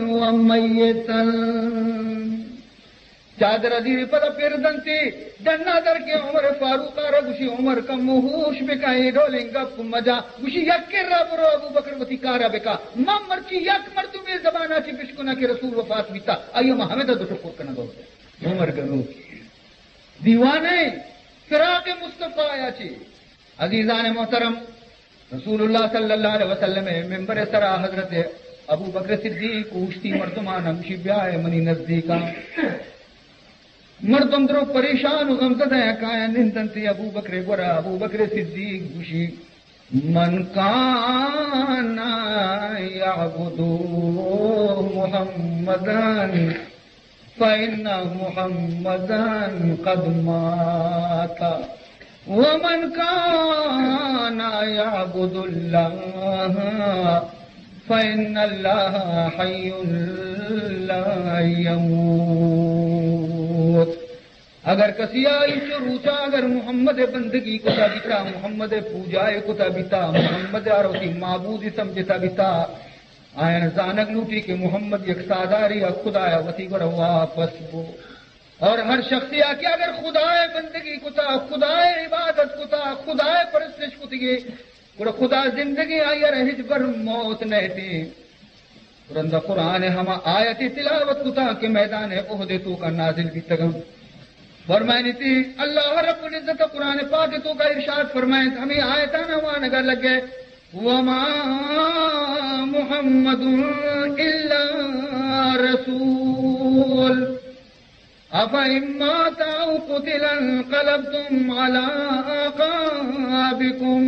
و میتا چادر ادیر پدا پیردنتی دننا در کے عمر فاروق آرہ گوشی عمر کا محوش بکائی ڈولنگا مجا گوشی یک کر رہا برو ابو بکر وطی کارا بکا مم مرچی یک مرتبہ زبانہ چی بشکنا کہ رسول وفات بیتا ایو محمد دو شکر کنا دو عمر گنو دیوانے فراق مصطفیٰ آیا چی. عزیزان محترم رسول اللہ صلی اللہ علیہ وسلم ممبر سرا حضرت ابو بکر صدیق اوشتی مردمان ہمشی بیائے منی نزدیکا مردم درو پریشان و غمزدہ کایا نندنتی ابو بکر گورا ابو بکر صدیق گوشی من کانا یعبدو محمدان فإن محمدًا قد مات ومن كان يعبد الله فإن الله حي لا يموت. اگر کسی آئی سے روچا اگر محمد بندگی کو تا بیتا محمد پوجائے کو تا بیتا محمد آروتی معبودی سمجھتا بیتا آئین زانگ لوٹی کہ محمد یک ساداری خدا وتی کو واپس بو. اور ہر شخصی آکے اگر خدا بندگی کتا خدا عبادت کتا خدا پرستش کتگی اور خدا زندگی آئی رہج پر موت نہتی. رندہ قرآن ہما آیت تلاوت کتا کہ میدان احد تو کا نازل بھی تگم فرمائنی تھی. اللہ رب العزت قرآن پاک تو کا ارشاد فرمائن ہمیں آیتان ہوا نگر لگ گئے وما محمد الا رسول افإن مات أو قتل انقلبتم على أعقابكم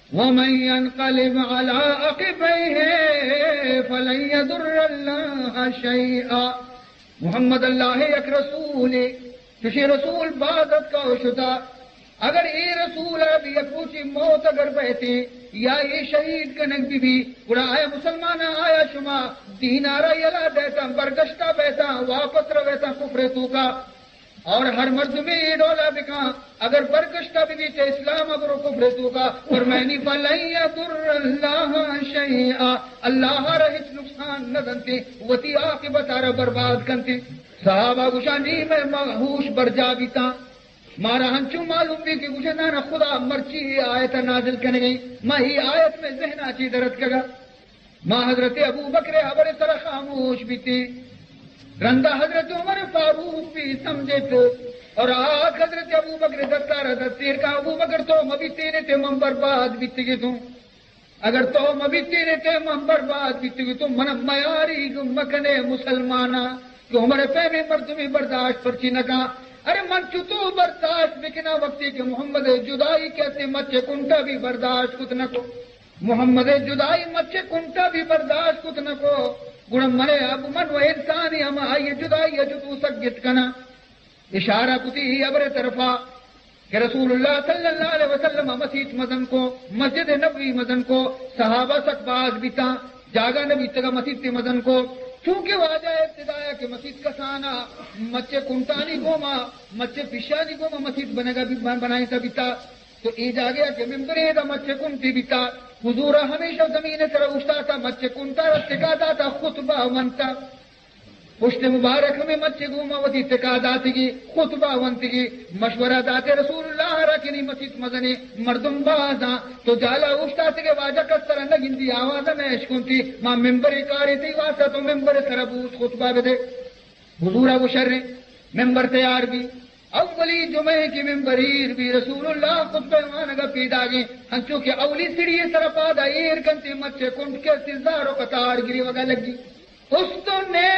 ومن ينقلب على عقبيه فلن يضر الله شيئا. محمد اللہ یک رسول کسی رسول بادت کا شتا اگر اے رسول اب یہ پوچھی موت اگر بہتی یا یہ شہید کنک بھی بڑا آیا مسلمان آیا شما دین آرہ یلا دیتا برگشتہ بیتا واپس رویتا کفر تو کا اور ہر مرد میں یہ ڈولا بکا اگر برگشتہ بھی تے اسلام اگر کفر تو کا فرمائنی فَلَن يَضُرَّ اللَّهَ شَيْئًا اللہ رہت نقصان نہ دنتی وتی عاقبت آرہ برباد کنتی. صحابہ گشانی میں مغہوش برجا بیتا مارا ہنچو معلوم بھی کہ گوشے نانا خدا مرچی آیت نازل کرنے گئی ماں ہی آیت میں ذہن آچی درد کگا ماں حضرت ابو بکر حبر سر خاموش بھی تھی رندہ حضرت عمر فاروق بھی سمجھے تو اور آگ حضرت ابو بکر دستار دستیر کا ابو بکر تو مبی تیرے تے من برباد بیتی گی تو اگر تو مبی تیرے تے من برباد بیتی گی تو من میاری مکنے مسلمانہ کہ عمر پہمے مردمی برداشت پرچی نکا ارے من چتو برداشت بکنا وقتی کہ محمد جدائی کہتے مچے کنٹا بھی برداشت کت نکو محمد جدائی مچے کنٹا بھی برداشت کت نکو گڑا مرے اب من و انسانی ہم آئیے جدائی جتو سگت کنا اشارہ کتی ابر طرفا کہ رسول اللہ صلی اللہ علیہ وسلم مسجد مزن کو مسجد نبوی مزن کو صحابہ سکباز بیتا جاگا نبی تگا مسجد مزن کو چونکہ واجہ ابتدایا کہ مسجد کا سانا مچے کنٹانی گوما مچے پشانی گوما مسجد بنائی تا بیتا تو ای جا گیا کہ ممبرے دا مچے کنٹی بیتا حضور ہمیشہ زمین سر اٹھتا تھا مچے کنٹا رستکاتا تھا خطبہ منتا پشت مبارک میں مچے گوما وتی تقادات کی خطبہ ونت کی مشورہ داتے رسول اللہ رکنی مسجد مزنی مردم بازاں تو جالا اٹھتا تھے کہ واجہ کس طرح نگندی آواز میں اشکنتی ماں ممبر کاری تھی واسطہ تو ممبر سربوس خطبہ بدے حضور ابو شر ممبر تیار بھی اولی جمعے کی ممبریر بھی رسول اللہ خطبہ مانگا پیدا گئی ہنچو کہ اولی سڑی سرپادا ایر کنتی مچے کنٹ کے سزاروں قطار گری وگا لگی اس تو نے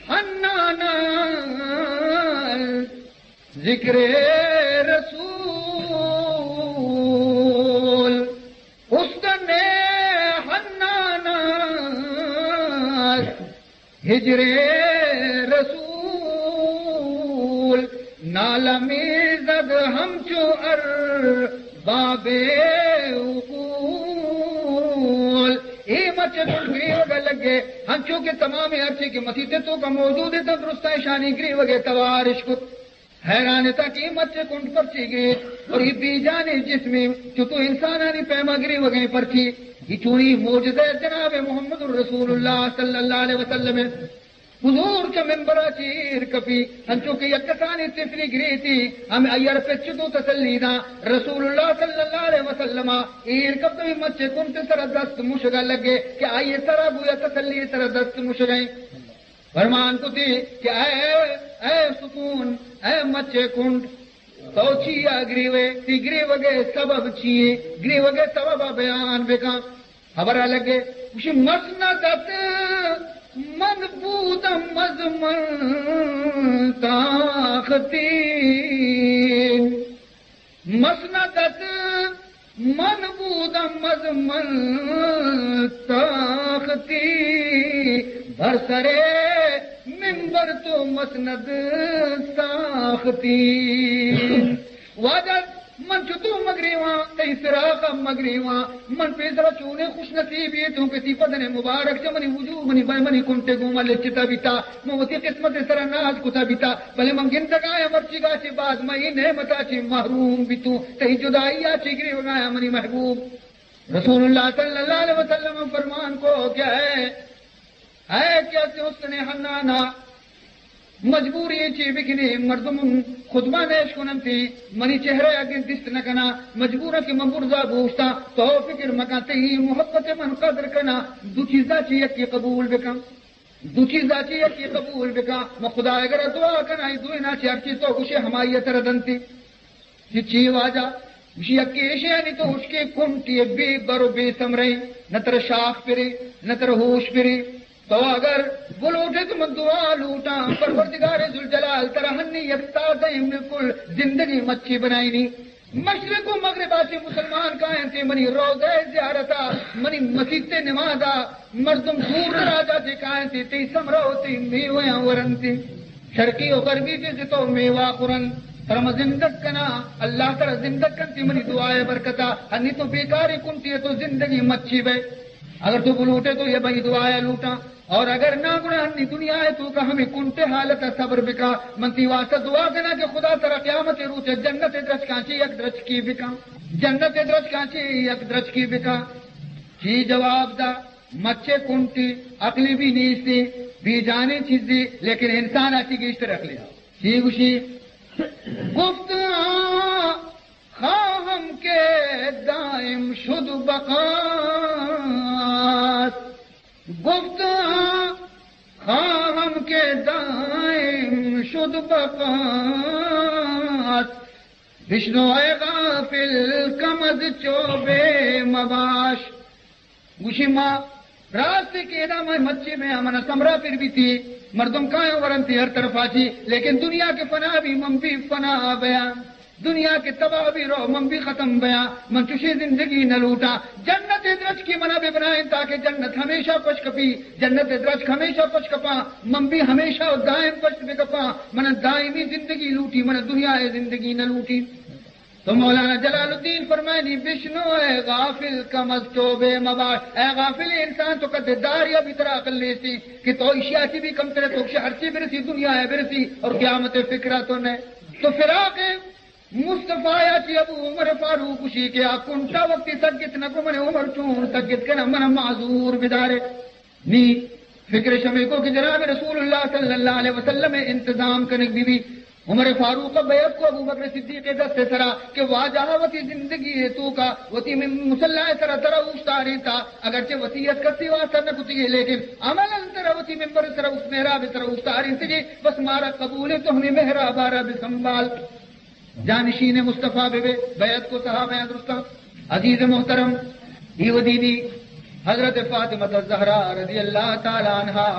حنانا ذکر رسول اس تو نے حنانا ہجر رسول نالا میزد ہم چو باب مچے گری وگا لگے ہنچو کے تمام عرصے کی مسیطے تو کا موجود ہے درست شانی گری وگے توارش کو حیران تھا کہ مچے کنٹ پرچی گئی اور یہ بی جانے جس میں چتو انسانانی پیما گری وگے پرچی یہ چونی موجزہ جناب محمد رسول اللہ صلی اللہ علیہ وسلم حضور کا ممبرہ چیر کپی ہنچو کہ یکسانی تفلی گری تھی ہم ایار پچتو تسلی دا رسول اللہ صلی اللہ علیہ وسلم ایر کب تو مچے کنٹ سر دست مشگا لگے کہ آئیے سر بویا تسلی سر دست مشگئیں فرمان کو تھی کہ اے سکون اے مچے کنٹ تو چیا گریوے تی گریوگے سبب چیئے گریوگے سبب بیان بکا خبرہ لگے کچھ مسندت منبود مزمن طاقتی مسندت منبود مزمن طاقتی برسرے ممبر تو مسند ساختی واجد من چتو مگریواں تی فراق مگریواں من پیسرا چونے خوش نصیبی تو کسی پدن مبارک چمنی وجوہ منی منی کنٹے گوما لچتا بیتا موتی قسمت سر ناز کتا بیتا بلے من گندگایا مرچی گا چی باز مئی نعمتا چی محروم بیتو تی جدائیا چی گری وگایا منی محبوب رسول اللہ صلی اللہ علیہ وسلم فرمان کو کیا ہے کیا کہ اس نے حنانا مجبوری چی بکنی مردم خطبہ نیش کنن تھی منی چہرے اگر دست نکنا مجبورہ کی مبرزہ بوشتا تو فکر مکاتے ہی محبت من قدر کنا دو چیزہ چی یکی قبول بکا دو چیزہ چی یکی قبول بکا ما خدا اگر دعا کنا دوئی نا چی ارچی تو خوشی ہمائیت ردنتی چی واجہ خوشی یکی ایشیانی تو اس کے کنٹی بے برو بے سمرئی نتر شاخ پری نتر ہوش پری تو اگر گل اٹھے تم دعا لوٹا پروردگار ذوالجلال ترہنی یکتا دیں بالکل زندگی مچھی بنائی نہیں مشرق و مغرب آچے مسلمان کائیں تھے منی روزہ زیارتا منی مسجد نمازا مردم دور راجا تھے کائیں تھے تی سمرہ ہوتی میویاں ورن تھی شرقی و غربی جیسے تو میوہ قرن ترم زندگ کنا اللہ تر زندگ کن تھی منی دعائے برکتا ہنی تو بیکاری کنتی ہے تو زندگی مچھی بے اگر تو بلوٹے تو یہ بھائی دعائے لوٹا اور اگر نہ گناہنی دنیا ہے تو کہ ہمیں کنتے حالت صبر بکا منتی واسطہ دعا کنا کہ خدا ترہ قیامت روچ جنت درج کانچی یک درج کی بکا جنت درج کانچی یک درج کی بکا چی جواب دا مچے کنٹی عقلی بھی نیستی بھی جانے چیز دی لیکن انسان آتی گیشت رکھ لیا چی گوشی گفت خواہم کے دائم شد بقات گفت خواہم کے دائم شد بقات وشنو غافل کمد چوبے مباش گوشی ماں راستے کے دا میں مچے میں امن سمرا پھر بھی تھی مردم کائیں ورن تھی ہر طرف آچی لیکن دنیا کے فنا بھی من بھی فنا بیان دنیا کے تباہ بھی رو من بھی ختم بیا من چشے زندگی نہ لوٹا جنت درج کی منا بھی بنائیں تاکہ جنت ہمیشہ پش کپی جنت درج ہمیشہ پش کپا من بھی ہمیشہ دائم پش بھی کپا من دائمی زندگی لوٹی من دنیا زندگی نہ لوٹی. تو مولانا جلال الدین فرمائنی بشنو اے غافل کا مستوبے مباش اے غافل انسان تو کد داریا بھی طرح عقل لیسی کہ تو اشیاء کی بھی کم کرے تو ہر چیز برسی دنیا ہے برسی اور قیامت فکرہ تو نہیں تو فراق مصطفیٰ چی ابو عمر فاروق شی کے کنٹا وقتی سگت نکو من عمر چون سگت کنا من معذور بدارے نی فکر شمی کو کہ جناب رسول اللہ صلی اللہ علیہ وسلم انتظام کنک بی بی عمر فاروق بیعت کو ابو بکر صدیق دست سرا کہ واجہ وتی زندگی ہے تو کا وتی میں مسلح سرا ترا استاری تھا اگرچہ وصیت کرتی واسطہ نہ کتی لیکن عمل انتر وتی ممبر سرا اس محراب سرا استاری سے بس مارا قبول تو ہمیں محراب آرا بسنبھال جانشین مصطفیٰ بے بیعت کو صحابہ درستہ. عزیز محترم دیو دیدی حضرت فاطمہ الزہرا رضی اللہ تعالی عنہا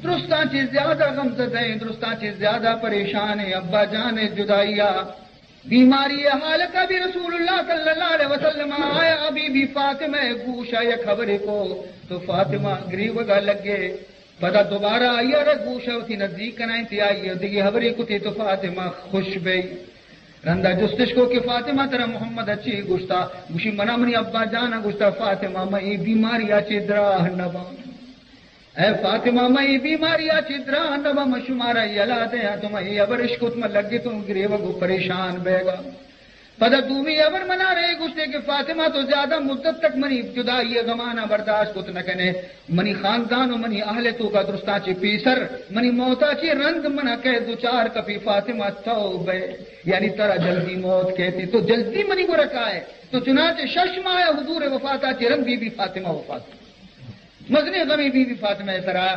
درستاں چیز زیادہ غم زدہ ہیں درستاں چیز زیادہ پریشان ہیں ابا جان جدائیہ بیماری حالت ابھی رسول اللہ صلی اللہ علیہ وسلم آیا ابھی بھی فاطمہ گوشا یا خبر کو تو فاطمہ گریب کا لگے پتا دوبارہ آئیے رہ گوشا اسی نزدیک کنائیں تھی آئیے دیکھیے خبری کو تھی تو فاطمہ خوش بئی رندہ جستش کو کہ فاطمہ ترہ محمد اچھی گشتا گوشی منا منی ابا جانا گشتا فاطمہ میں بیماری اچھی دراہ نبا اے فاطمہ میں بیماری اچھی دراہ نبا مشمارا یلا دے تمہیں ابر عشقت میں لگی تم گریوہ کو پریشان بے گا پدہ دومی ابر منا رہے گشتے کہ فاطمہ تو زیادہ مدت تک منی جدائی غمانہ برداشت کت نہ کنے منی خاندان و منی اہل تو کا درستان چی پیسر منی موتا چی رند منا کہ دو چار کپی فاطمہ توبے یعنی ترہ جلدی موت کہتی تو جلدی منی کو رکھا ہے تو چنانچہ ششم آیا حضور وفاتا چی رنگ بی بی فاطمہ وفات مزنی غمی بی بی فاطمہ سرا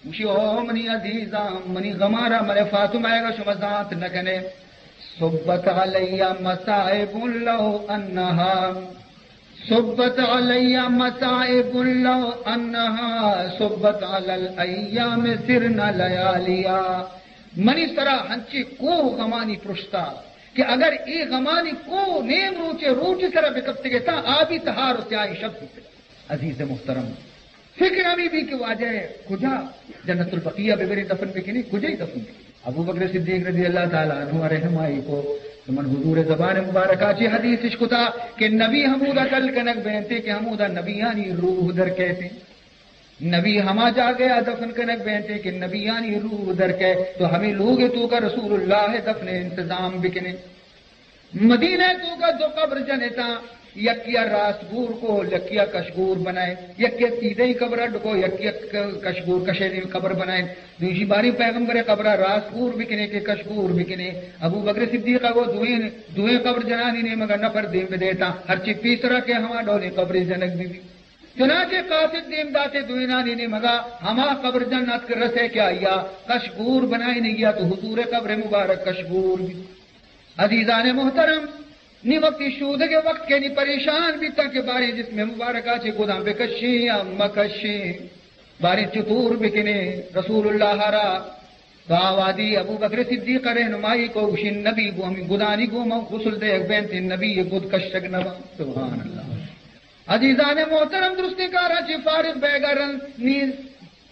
مشی او منی عزیزاں منی غمارہ مرے فاطمہ گا شمزات نہ کنے صبت علی مصائب لو انہا صبت علی مصائب لو انہا صبت علی الایام سرنا لیالیا منی سرا ہنچی کو غمانی پرشتا کہ اگر ای غمانی کو نیم روچے روچ سرا بکبتے گے تا آبی تہار اتیائی شبت عزیز محترم فکر ہمیں بھی کہ واجہ کجا جنت البقیہ بغیر دفن پہ کنی کجا ہی دفن پہ ابو بکر صدیق رضی اللہ تعالیٰ عنہ رحمائی کو من حضور زبان مبارکہ چی حدیث اشکتا کہ نبی حمودہ کل کنک بہنتے کہ حمودہ نبیانی روح در کہتے نبی ہما جا گیا دفن کنک بہنتے کہ نبیانی روح در کہتے تو ہمیں لوگ تو کا رسول اللہ دفن انتظام بکنے مدینہ تو کا دو قبر جنتا یکیا راستگور کو یکیا کشگور بنائے یکیا سیدھے قبر کو یکیا کشگور کشیدی قبر بنائے دوسری باری پیغمبر قبر راستگور بکنے کے کشگور بکنے ابو بکر صدیقہ کو دوئیں قبر جنانی نے مگر نفر دیم پہ دیتا ہر چیز تیسرا کے ہما ڈولی قبر جنک بھی چنانچہ قاصد دیم داتے دوئیں نانی نے مگا ہما قبر جنت کے رسے کیا یا کشگور بنائی نہیں گیا تو حضور قبر مبارک کشگور بھی. عزیزان محترم نی وقتی شود کے وقت کے نی پریشان بھی تک باری جس میں مبارکہ چھے گودام بے کشی یا مکشی باری چطور بکنے رسول اللہ را تو آوادی ابو بکر صدیق رہنمائی کو گوشن نبی گو ہمیں گدانی گو مو غسل دے بینتی نبی گد کشک نبا سبحان اللہ. عزیزان محترم درستی کارا چھے فارغ بیگرن نیز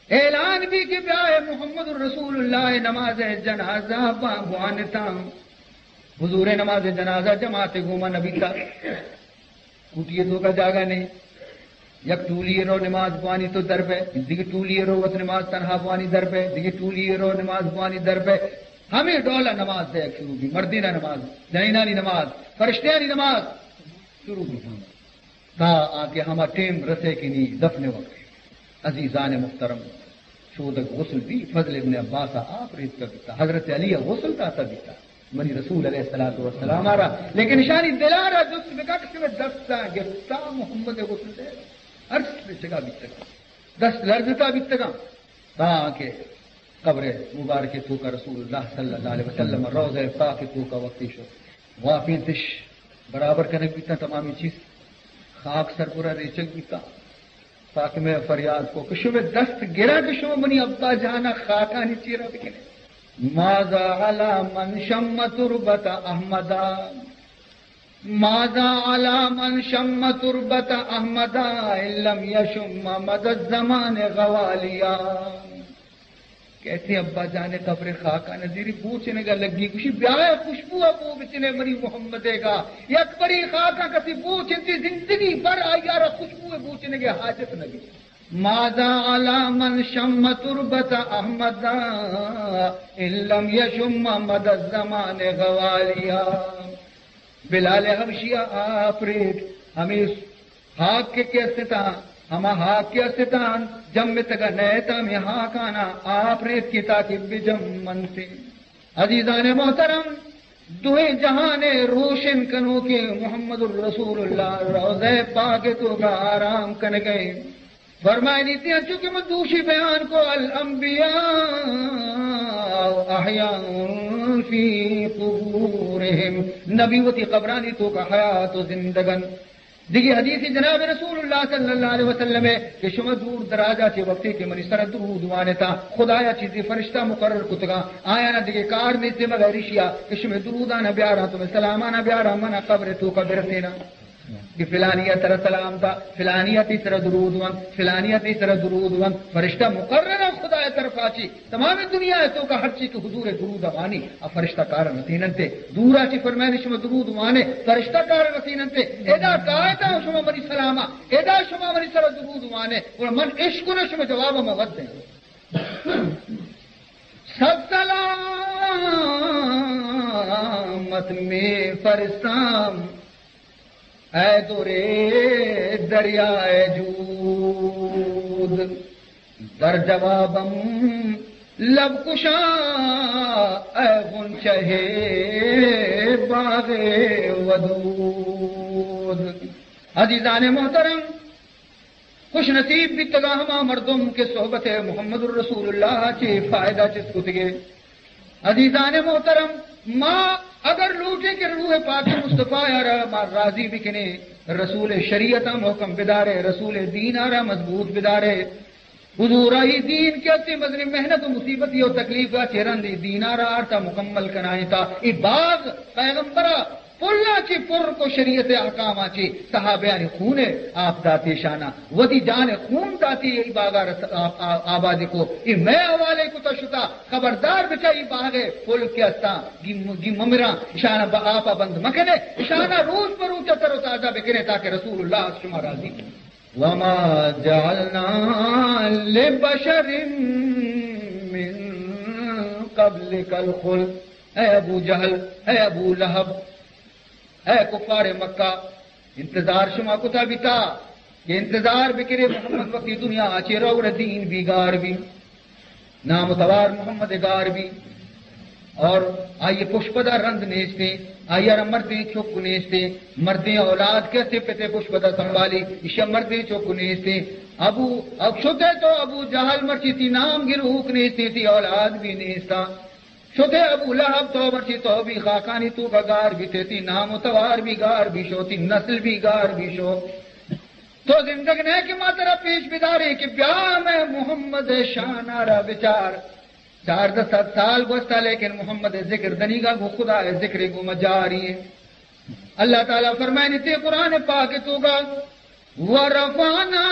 اعلان بھی کہ بیائے محمد الرسول اللہ نماز جنازہ بانتا حضور نماز جنازہ جماعت گوما نبی کا کوٹیے تو کا جاگا نہیں یک ٹولی رو نماز بوانی تو در پہ دیگی ٹولی رو وقت نماز تنہا بوانی در پہ دیگی ٹولی رو نماز بوانی در پہ ہمیں ڈولا نماز دے شروع بھی مردینہ نماز جنینانی نماز فرشتیانی نماز شروع بھی تا آکے ہما ٹیم رسے کی نہیں دفن وقت. عزیزان محترم شودک غسل بھی فضل ابن عباس آپ ریت کا بیتا حضرت علی غسل کا تا بیتا منی رسول علیہ السلام آ رہا لیکن شانی دلارا جس میں کہا کہ میں دستا گفتا محمد غسل دے عرض میں چگا بیتگا دست لرزتا بیتگا تاکہ قبر مبارک تو کا رسول اللہ صلی اللہ علیہ وسلم روضہ پاک تو کا وقتی شو وافین تش برابر کنک بیتا تمامی چیز خاک سر پورا ریچک بیتا تاکہ میں فریاد کو کشو میں دست گرا کشو منی ابا جانا خاکانی چیرہ بکنے ماذا علی من شم تربت احمدا، ماذا علی من شم تربت احمدا ان لم یشم مد الزمان غوالیا. کہتے ابا جانے قبر خاکہ نظیری پوچھنے گا لگی کچھ بیاہ خوشبو ابو بچنے مری محمد گا یک بری خاکہ کسی پوچھنتی زندگی پر آئیارہ خوشبو پوچھنے گے حاجت نبی. ماذا علی من شم تربت احمد ان لم یشم مد الزمان غوالیا. بلال حبشیہ آفریت ہمیں ہاک کے کیسے تھا ہما ہاک کے استان جم میں تگا نیتا میں ہاک آنا آفریت کی تاکہ بجم من سے. عزیزان محترم دوئے جہاں نے روشن کنو کے محمد الرسول اللہ روضہ پاک تو کا آرام کن گئے. فرمائے دیتی ہیں چونکہ مدوشی بیان کو الانبیاء احیاء فی قبورہم، نبیوتی قبرانی تو کا حیات و زندگن. دیکھیے حدیث جناب رسول اللہ صلی اللہ علیہ وسلم ہے کہ شما دور دراجہ چے وقتی کے منی سر درود وانے تھا خدایا چیزی فرشتہ مقرر کتگا آیا نا دیکھے کار میں سے مغیر شیا کہ شما درود آنا بیارا تمہیں سلامانا بیارا منا قبر تو کا برسینا کہ فلانیہ ترہ سلام تھا فلانیہ تیسرا درود وان فلانیہ تیسرا درود وان فرشتہ مقرر خدایا طرف آچی تمام دنیا ہے تو کا ہر چیز حضور درود وانی اب فرشتہ کار نتیننتے دورا چی فرمائنی شما درود وانے فرشتہ کار نتیننتے ایدا قائدہ شما منی سلامہ ایدا شما منی سر درود وانے اور من عشقنا شما جواب مغد دیں. سب سلامت میں فرستام اے دورے دریائے جود در جوابم لب کشا اے غنچہ باغ ودود. عزیزان محترم خوش نصیب بھی تگا ہما مردم کے صحبت محمد الرسول اللہ چی فائدہ چس کتگے. عزیزان محترم ماں اگر لوٹے کہ روح پاک مصطفیٰ یارا ماں راضی بکنے رسول شریعت محکم بدارے رسول دین آرہ مضبوط بدارے حضور آئی دین کے اپنی مذنی محنت و مصیبت یہ تکلیف کا چہرن دی دین آرہ آرتا مکمل کنائیں تا ای باغ پیغمبرہ پلہ چی پر کو شریعت احکام آچی صحابیانی خون آپ داتی شانہ ودی جان خون داتی ای باغا آبادی کو ای میں حوالے کو تشتا خبردار بچا ای باغے پل کے استا گی ممران شانہ با آپا بند مکنے شانہ روز پر اونچا تر و تازہ بکنے تاکہ رسول اللہ شما راضی. وما جعلنا لبشر من قبلک الخلد. اے ابو جہل اے ابو لہب اے کفار مکہ انتظار شما کتا بیتا کہ انتظار بکرے محمد وقتی دنیا آچے روڑ دین بھی گار بھی نامتوار محمد گار بھی اور آئیے پشپدہ رند نیستے آئیے مردیں چوک نیستے مردیں اولاد کیسے پتے پشپدہ سنبھالی اشیا مردیں چوک نیستے اب چھتے تو ابو جہل مرچی تھی نام گروک نیستے تھی اولاد بھی نیستا شوتے ابو لہب تو مرچی تو بھی خاکانی تو کا گار بھی تھی نام توار بھی گار بھی شو تھی نسل بھی گار بھی شو تو زندگ نے کہ ماترہ پیش بداری کہ بیا میں محمد شانارہ بچار 4-10 سال گوشتا لیکن محمد ذکر دنی کا گو خدا ذکر گو مجاری ہے. اللہ تعالیٰ فرمائنی تے قرآن پاک تو گا وَرَفَعْنَا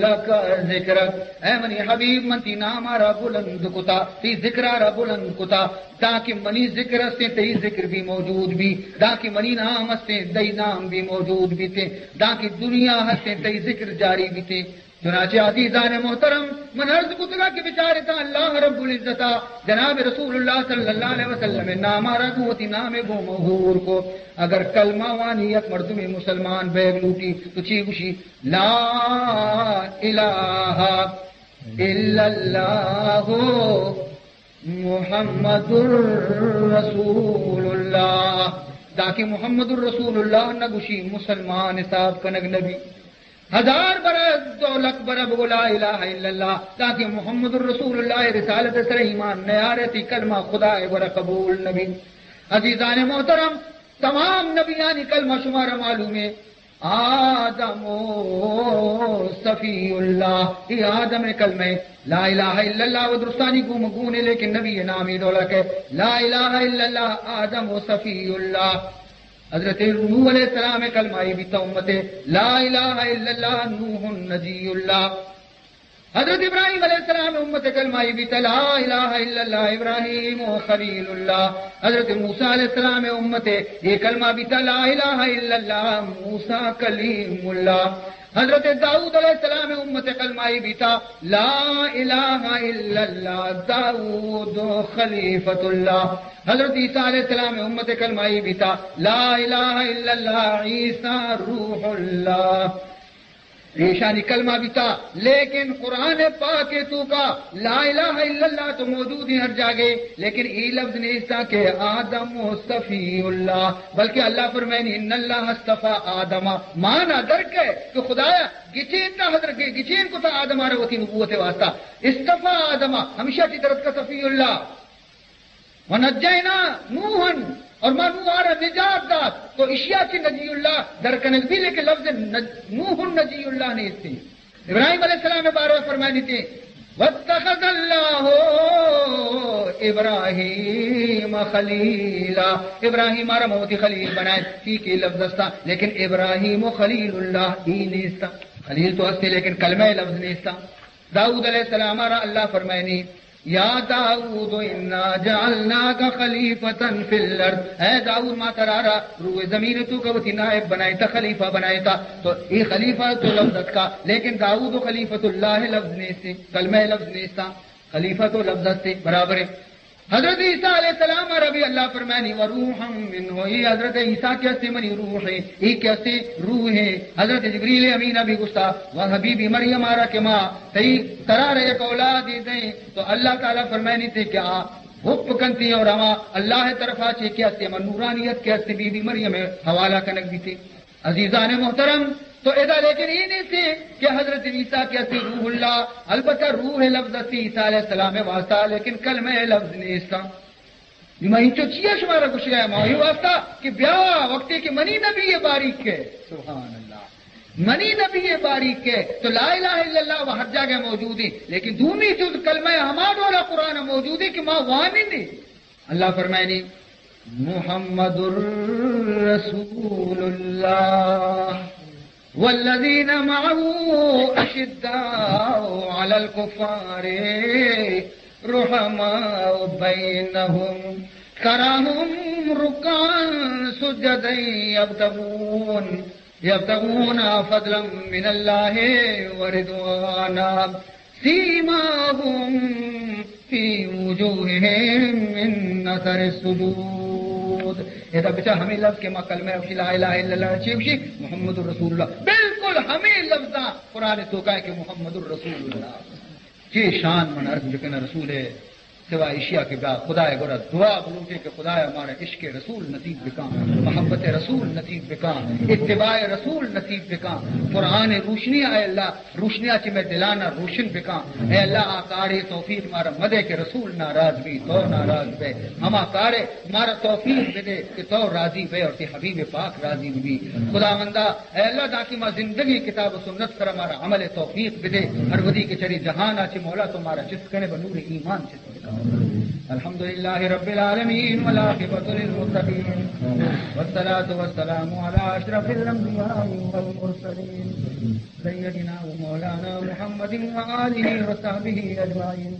لَكَ ذِكْرَكَ اے منی حبیب منتی نام آرہ بلند کتا تی ذکر آرہ بلند کتا تاکہ منی ذکر سے تی ذکر بھی موجود بھی تاکہ منی نام سے دی نام بھی موجود بھی تھے تاکہ دنیا سے تی ذکر جاری بھی تھے. چنانچہ عزیزان محترم من عرض کتگا کہ بچارتا اللہ رب العزتا جناب رسول اللہ صلی اللہ علیہ وسلم نام آرہ قوتی نام گو مہور کو اگر کلمہ وانیت مردم مسلمان بیگ لوٹی تو چی گوشی لا الہ الا اللہ محمد الرسول اللہ تاکہ محمد الرسول اللہ نہ گوشی مسلمان صاحب کنگ نبی 1000 برس 2 لاکھ برس بگو لا الہ الا اللہ تاکہ محمد الرسول اللہ رسالت سر ایمان نیارتی کلمہ خدا ور قبول نبی. عزیزان محترم تمام نبیانی کلمہ شمارہ معلوم ہے آدم صفی اللہ، یہ آدم کلمہ لا الہ الا اللہ و درستانی کو مگونے لیکن نبی نامی دولک ہے لا الہ الا اللہ آدم صفی اللہ. حضرت نوح علیہ السلام کلمہ بھی تو امت لا الہ الا اللہ نوح نجی اللہ. حضرت ابراہیم علیہ السلام امت کلمہ بھی تو لا الہ الا اللہ ابراہیم و خلیل اللہ. حضرت موسیٰ علیہ السلام امت یہ کلمہ بھی تو لا الہ الا اللہ موسیٰ کلیم اللہ. حضرت داؤد علیہ السلام امت کلمہ بھی تھا لا الہ الا اللہ داؤد خلیفۃ اللہ. حضرت عیسیٰ علیہ السلام امت کلمہ بھی تھا لا الہ الا اللہ عیسیٰ روح اللہ. ایشانی کلمہ بھی تھا لیکن قرآن پاک تو کا لا الہ الا اللہ تو موجود ہی ہر جگہ لیکن ای لفظ نہیں اس کہ آدم و صفی اللہ بلکہ اللہ فرمائے ان اللہ اصطفیٰ آدم مانا درک ہے کہ خدایا گچین تا حضرت گچین کو تا آدم آ رہا ہوتی نبوت واسطہ اصطفیٰ آدم ہمیشہ کی طرف کا صفی اللہ ونجینا نوحن اور مانو آ رہا نجات داد تو اشیاء کی نجی اللہ درکنگ بھی لیکن لفظ نوح نجی اللہ نے اس تھی. ابراہیم علیہ السلام بارہ فرمانی تھی واتخذ اللہ ابراہیم خلیلا. ابراہیم آرہ موتی خلیل بنائے ٹھیک ہی لفظ استا لیکن ابراہیم و خلیل اللہ ہی نہیں استا. خلیل تو استے لیکن کلمہ لفظ نہیں استا. داؤد علیہ السلام آرہ اللہ فرمائنی یا داؤد انا جعلناک خلیفتا فی الارض. اے داؤد ما ترارا روح زمین تو کبتی نائب بنائی تا خلیفہ بنائی تا تو یہ خلیفہ تو لفظت کا لیکن داؤد خلیفۃ اللہ لفظ نہیں سے کلمہ لفظ نہیں سا خلیفہ تو لفظت سے برابر ہے. حضرت عیسیٰ علیہ السلام ربی اللہ فرمانی وروحا منہ یہ حضرت عیسیٰ کیسے منی روح ہے یہ کیسے روح ہے. حضرت جبریل امین بھی گستا وہ حبیبی مریم آرہ کے ماں تی ترار ایک اولاد دیں تو اللہ تعالیٰ فرمانی تھے کیا حب کنتی اور اما اللہ طرف آچے کیسے من نورانیت کیسے بی بی مریم حوالہ کنک بھی تھے. عزیزان محترم تو ادا لیکن یہ نہیں تھے کہ حضرت عیسیٰ کیسے روح اللہ البتہ روح لفظ تھی عیسیٰ علیہ السلام واسطہ لیکن کلمہ لفظ نہیں اس کا میں تو چیا شمارا کچھ گیا ماہی واسطہ کہ بیاہ وقتی کہ منی نبی یہ باریک کے سبحان اللہ منی نبی یہ باریک کے تو لا الہ الا اللہ وہ ہر جگہ موجود ہے لیکن دومی جز کلمہ حماد والا قرآن موجود ہے کہ ماں وانی نہیں. اللہ فرمائے نہیں محمد رسول اللہ والذین معه اشداء على الكفار رحماء بینهم تراهم رکعا سجدا یبتغون فضلا من اللہ ورضوانا سیماهم فی وجوہهم من اثر السجود. یہ بچہ ہمیں لفظ کے ماں کلمہ لا الہ الا اللہ چیوشی محمد الرسول اللہ بالکل ہمیں لفظاں قرآن تو کہا کہ محمد الرسول اللہ یہ شان من عرض لیکن رسول ہے سوائے اشیاء کے بعد خدا گورا دعا بلوٹے کہ خدا ہمارا عشق رسول نصیب بکاں محبت رسول نصیب بکاں اتباع رسول نصیب بکاں قرآن روشنی اے اللہ روشنی چ میں دلانا روشن بکاں اے اللہ کارے توفیق مارا مدے کے رسول ناراض بھی تو ناراض بے ہما کارے مارا توفیق دے کہ تو راضی بے اور تے حبیب پاک راضی بھی خدا مندہ اے اللہ تاکہ ما زندگی کتاب و سنت کر ہمارا عمل توفیق دے ہر ودی کے چری جہان اچ مولا تمہارا چسکنے بنور ایمان سے الحمد لله رب العالمين والعاقبة للمتقين والصلاة والسلام على أشرف الأنبياء والمرسلين سيدنا ومولانا محمد وآله وصحبه أجمعين.